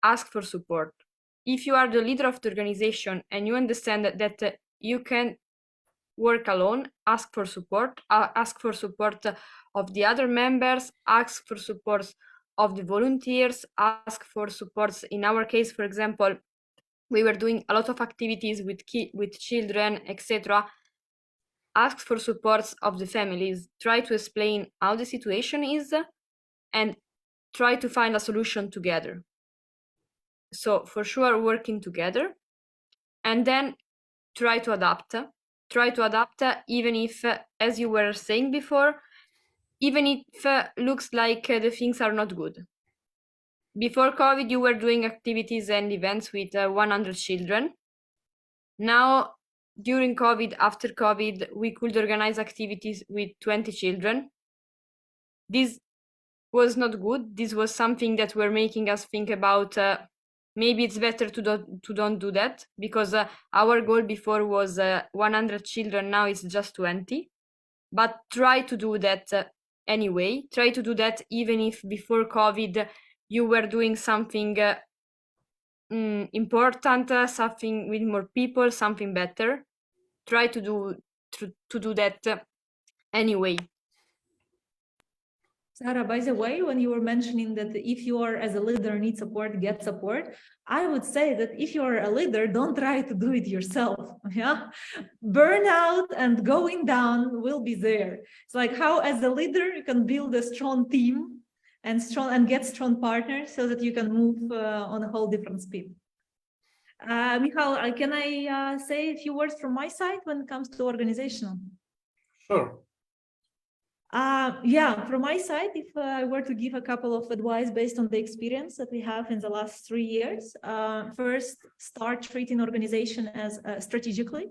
ask for support. If you are the leader of the organization and you understand that you can work alone, ask for support. Ask for support of the other members, ask for support of the volunteers, ask for support. In our case, for example, we were doing a lot of activities with children, etc. Ask for support of the families. Try to explain how the situation is and try to find a solution together. So for sure, working together, and then try to adapt. Try to adapt even if, as you were saying before, even if looks like the things are not good. Before COVID, you were doing activities and events with 100 children. Now, during COVID, after COVID, we could organize activities with 20 children. This was not good. This was something that were making us think about maybe it's better to don't do that, because our goal before was 100 children, now it's just 20. But try to do that anyway. Try to do that even if before COVID you were doing something important, something with more people, something better. Try to do that anyway. Sarah, by the way, when you were mentioning that if you are as a leader need support, get support, I would say that if you are a leader, don't try to do it yourself. Yeah, burnout and going down will be there. It's like how, as a leader, you can build a strong team and get strong partners so that you can move on a whole different speed. Michal, can I say a few words from my side when it comes to organizational? Sure. Yeah, from my side, if I were to give a couple of advice based on the experience that we have in the last 3 years, first, start treating organization as strategically.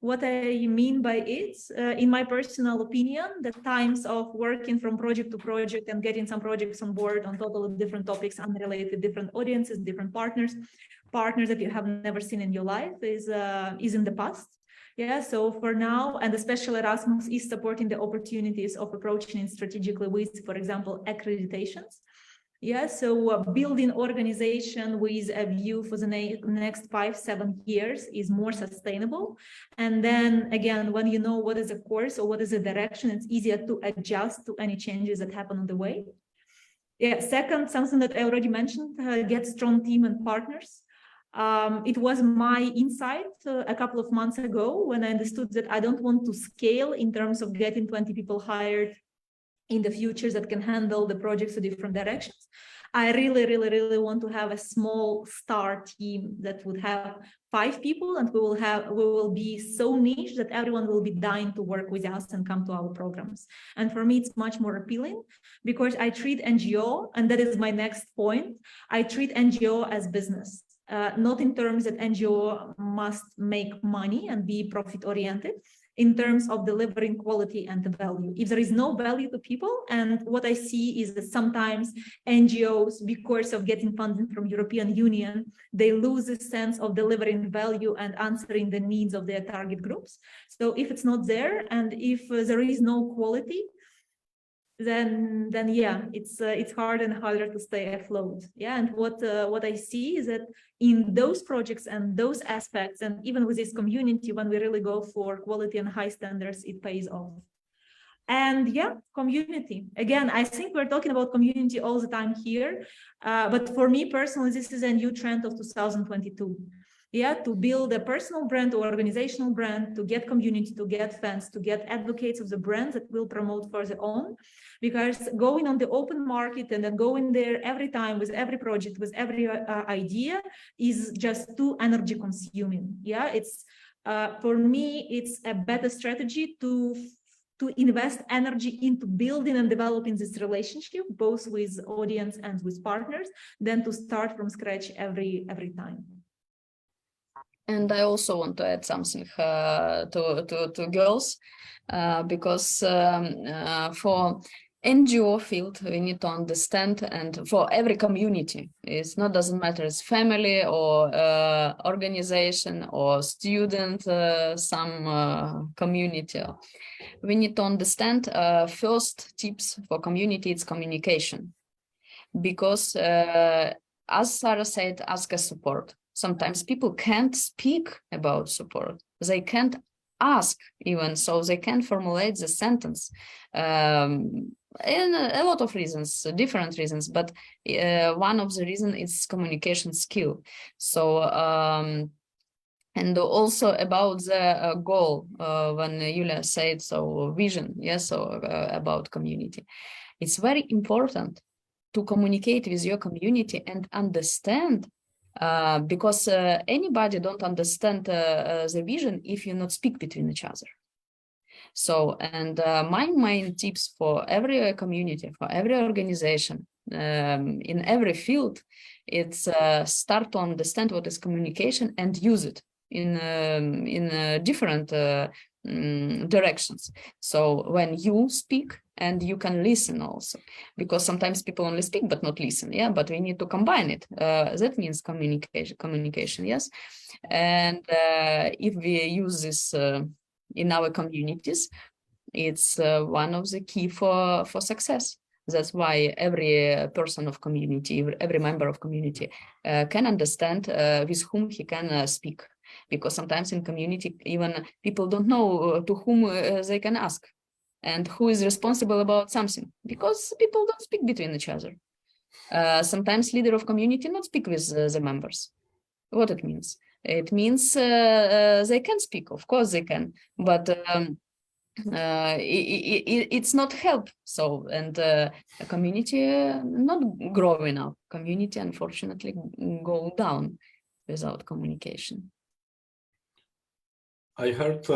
What I mean by it, in my personal opinion, the times of working from project to project and getting some projects on board on totally different topics, unrelated, different audiences, different partners that you have never seen in your life is in the past. Yeah, so for now, and especially Erasmus is supporting the opportunities of approaching it strategically with, for example, accreditations. Yeah, so building organization with a view for the next 5-7 years is more sustainable. And then again, when you know what is a course or what is a direction, it's easier to adjust to any changes that happen on the way. Yeah, second, something that I already mentioned, get strong team and partners. It was my insight a couple of months ago when I understood that I don't want to scale in terms of getting 20 people hired in the future that can handle the projects to different directions. I really want to have a small star team that would have 5 people, and we will be so niche that everyone will be dying to work with us and come to our programs. And for me, it's much more appealing because I treat NGO, and that is my next point, I treat NGO as business. Not in terms that NGO must make money and be profit-oriented, in terms of delivering quality and value. If there is no value to people, and what I see is that sometimes NGOs, because of getting funding from European Union, they lose a sense of delivering value and answering the needs of their target groups. So if it's not there, and if there is no quality, then yeah, it's harder and harder to stay afloat. Yeah, and what I see is that in those projects and those aspects, and even with this community, when we really go for quality and high standards, it pays off. And yeah, community. Again, I think we're talking about community all the time here, but for me personally, this is a new trend of 2022. Yeah, to build a personal brand or organizational brand, to get community, to get fans, to get advocates of the brand that will promote further on. Because going on the open market and then going there every time with every project, with every idea is just too energy consuming. Yeah, it's for me, it's a better strategy to to invest energy into building and developing this relationship, both with audience and with partners, than to start from scratch every time. And I also want to add something to girls, because for NGO field, we need to understand, and for every community, doesn't matter, it's family or organization or student, some community. We need to understand first tips for community, it's communication. Because as Sarah said, ask us support. Sometimes people can't speak about support. They can't ask even, so they can't formulate the sentence. And a lot of reasons, different reasons, but one of the reasons is communication skill. So, and also about the goal, when Yulia said, so vision, yes, so about community. It's very important to communicate with your community and understand, because anybody don't understand the vision if you not speak between each other. So, and my main tips for every community, for every organization, in every field, it's start to understand what is communication and use it in different directions. So when you speak, and you can listen also, because sometimes people only speak but not listen, yeah, but we need to combine it. That means communication, yes. And if we use this in our communities, it's one of the key for success. That's why every person of community, every member of community can understand with whom he can speak, because sometimes in community even people don't know to whom they can ask and who is responsible about something, because people don't speak between each other. Sometimes leader of community not speak with the members. What it means? It means they can speak, of course they can, but it's not help. So, and a community not growing up. Community unfortunately go down without communication. I heard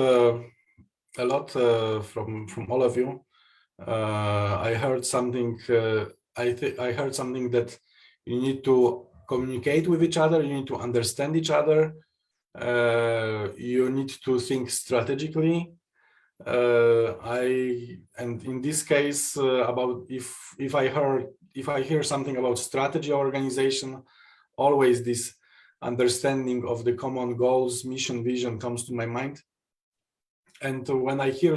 a lot from all of you. I heard something. I heard something that you need to communicate with each other. You need to understand each other. You need to think strategically. And in this case, about if I hear something about strategy or organization, always this understanding of the common goals, mission, vision comes to my mind. And when I hear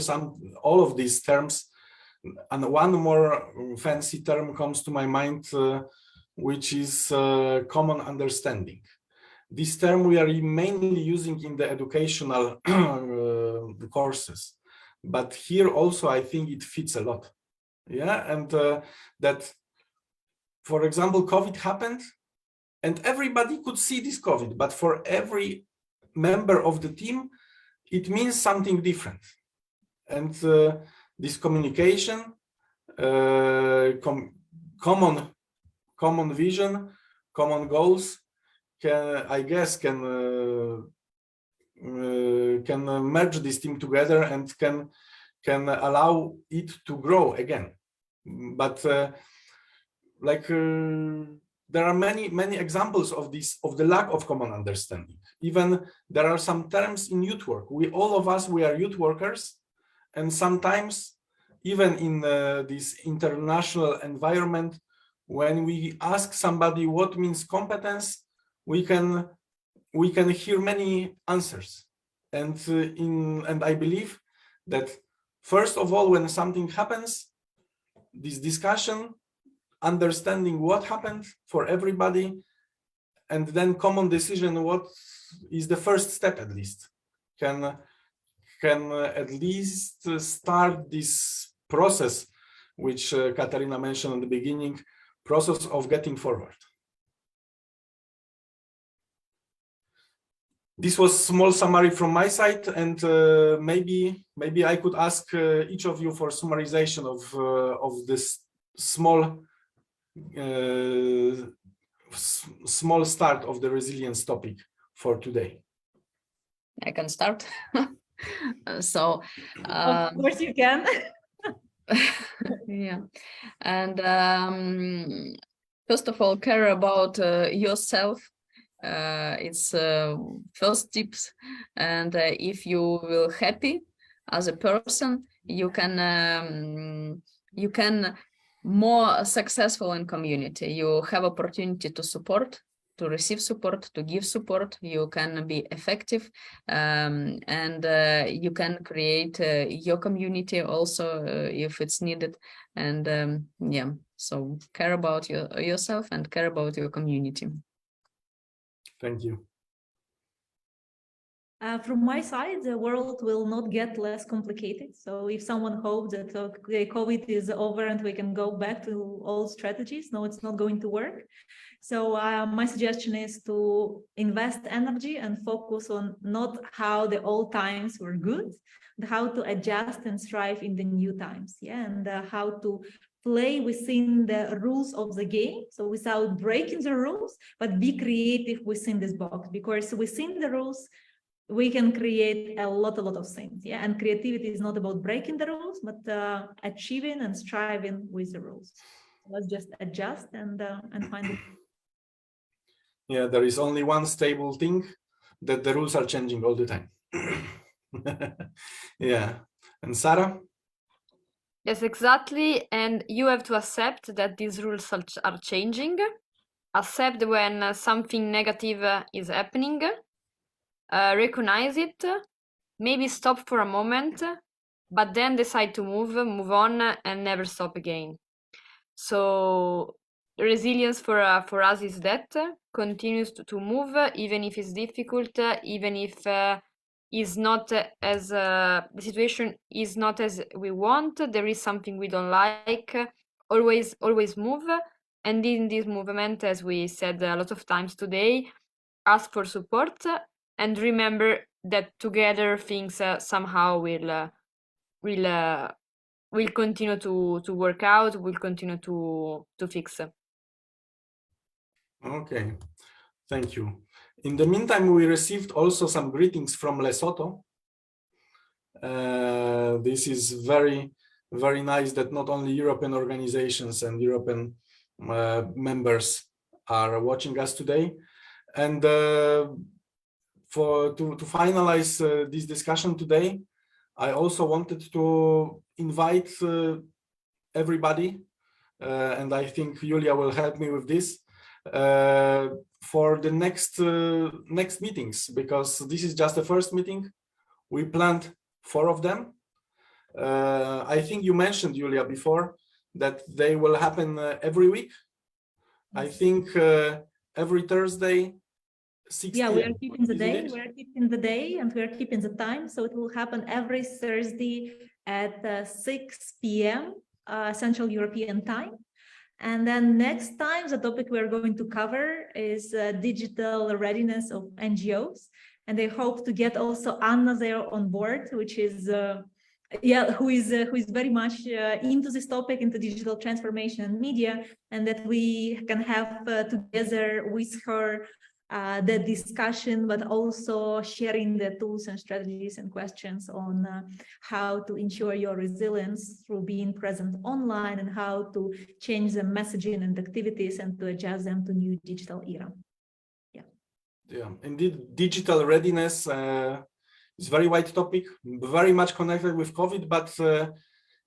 all of these terms, and one more fancy term comes to my mind, which is common understanding. This term we are mainly using in the educational courses, but here also I think it fits a lot. Yeah, and that, for example, COVID happened, and everybody could see this COVID, but for every member of the team, it means something different. And this communication, common vision, common goals, can merge this team together and can allow it to grow again. But there are many examples of the lack of common understanding. Even there are some terms in youth work. All of us are youth workers, and sometimes even in this international environment, when we ask somebody what means competence, we can hear many answers. And I believe that first of all, when something happens, this discussion, understanding what happened for everybody, and then common decision, what is the first step at least, can at least start this process, which Katarina mentioned in the beginning, process of getting forward. This was a small summary from my side, and maybe I could ask each of you for summarization of this small start of the resilience topic for today. I can start. So Of course you can. yeah, and first of all, care about yourself. It's first tips, and if you will happy as a person, you can more successful in community. You have opportunity to support, to receive support, to give support. You can be effective, and you can create your community also if it's needed. And yeah, so care about yourself and care about your community. Thank you. From my side, the world will not get less complicated. So if someone hopes that COVID is over and we can go back to old strategies, no, it's not going to work. So my suggestion is to invest energy and focus on not how the old times were good, but how to adjust and strive in the new times. Yeah, and how to play within the rules of the game. So without breaking the rules, but be creative within this box, because within the rules, we can create a lot of things. Yeah, and creativity is not about breaking the rules, but achieving and striving with the rules. Let's just adjust and find it. Yeah, there is only one stable thing, that the rules are changing all the time. Yeah. And Sarah? Yes, exactly. And you have to accept that these rules are changing. Accept when something negative is happening. Recognize it. Maybe stop for a moment, but then decide to move on, and never stop again. So resilience for us is that continues to move, even if it's difficult, even if is not as the situation is not as we want. There is something we don't like. Always move, and in this movement, as we said a lot of times today, ask for support and remember that together things somehow will continue to work out, will continue to fix. Okay, thank you. In the meantime, we received also some greetings from Lesotho. This is very, very nice that not only European organizations and European members are watching us today. And to finalize this discussion today, I also wanted to invite everybody, and I think Julia will help me with this, for the next meetings, because this is just the first meeting. We planned 4 of them. I think you mentioned, Julia, before that they will happen every week. I think every Thursday, 6 Yeah, p.m. we are keeping the Isn't day. it? We are keeping the day, and we are keeping the time. So it will happen every Thursday at 6 p.m. Central European time. And then next time, the topic we are going to cover is digital readiness of NGOs. And I hope to get also Anna there on board, which is who is very much into this topic, into digital transformation and media, and that we can have together with her the discussion, but also sharing the tools and strategies and questions on how to ensure your resilience through being present online, and how to change the messaging and activities and to adjust them to new digital era. Yeah, indeed, digital readiness is a very wide topic, very much connected with COVID, but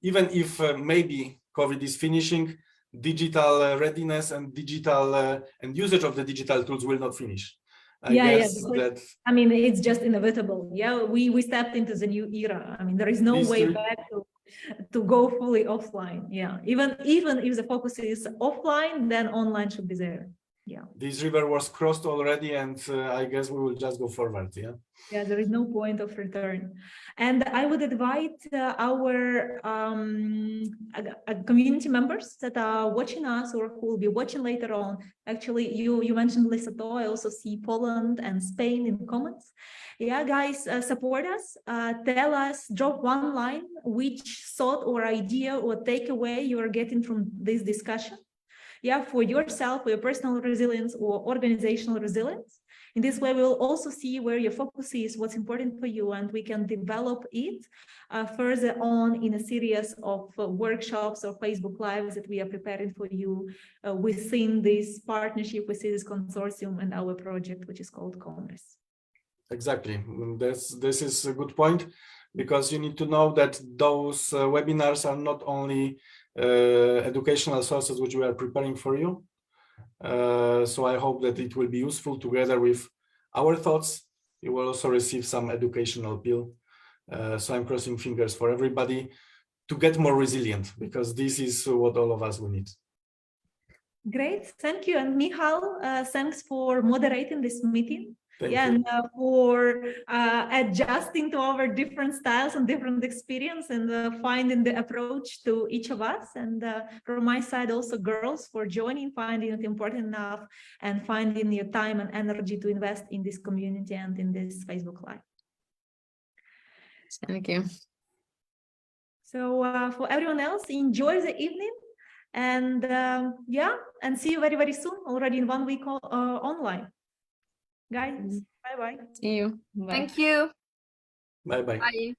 even if maybe COVID is finishing, digital readiness and digital and usage of the digital tools will not finish. I guess that, I mean, it's just inevitable. Yeah, we stepped into the new era. I mean, there is no way back to go fully offline. Yeah, even if the focus is offline, then online should be there. Yeah, this river was crossed already, and I guess we will just go forward. Yeah, there is no point of return. And I would invite our community members that are watching us or who will be watching later on. Actually, you mentioned Lesotho. I also see Poland and Spain in comments. Yeah, guys, support us. Tell us, drop one line, which thought or idea or takeaway you are getting from this discussion. Yeah, for yourself, for your personal resilience or organizational resilience. In this way, we'll also see where your focus is, what's important for you, and we can develop it further on in a series of workshops or Facebook Lives that we are preparing for you within this partnership, within this consortium and our project, which is called Comres. Exactly. This is a good point, because you need to know that those webinars are not only educational sources which we are preparing for you. So I hope that it will be useful. Together with our thoughts, you will also receive some educational pill. So I'm crossing fingers for everybody to get more resilient, because this is what all of us will need. Great, thank you. And Michal, thanks for moderating this meeting. Thank you. And for adjusting to our different styles and different experience, and finding the approach to each of us. And from my side, also girls, for joining, finding it important enough, and finding your time and energy to invest in this community and in this Facebook Live. Thank you. So for everyone else, enjoy the evening. And yeah, and see you very, very soon, already in 1 week online. Guys, bye-bye. See you. Bye. Thank you. Bye-bye. Bye.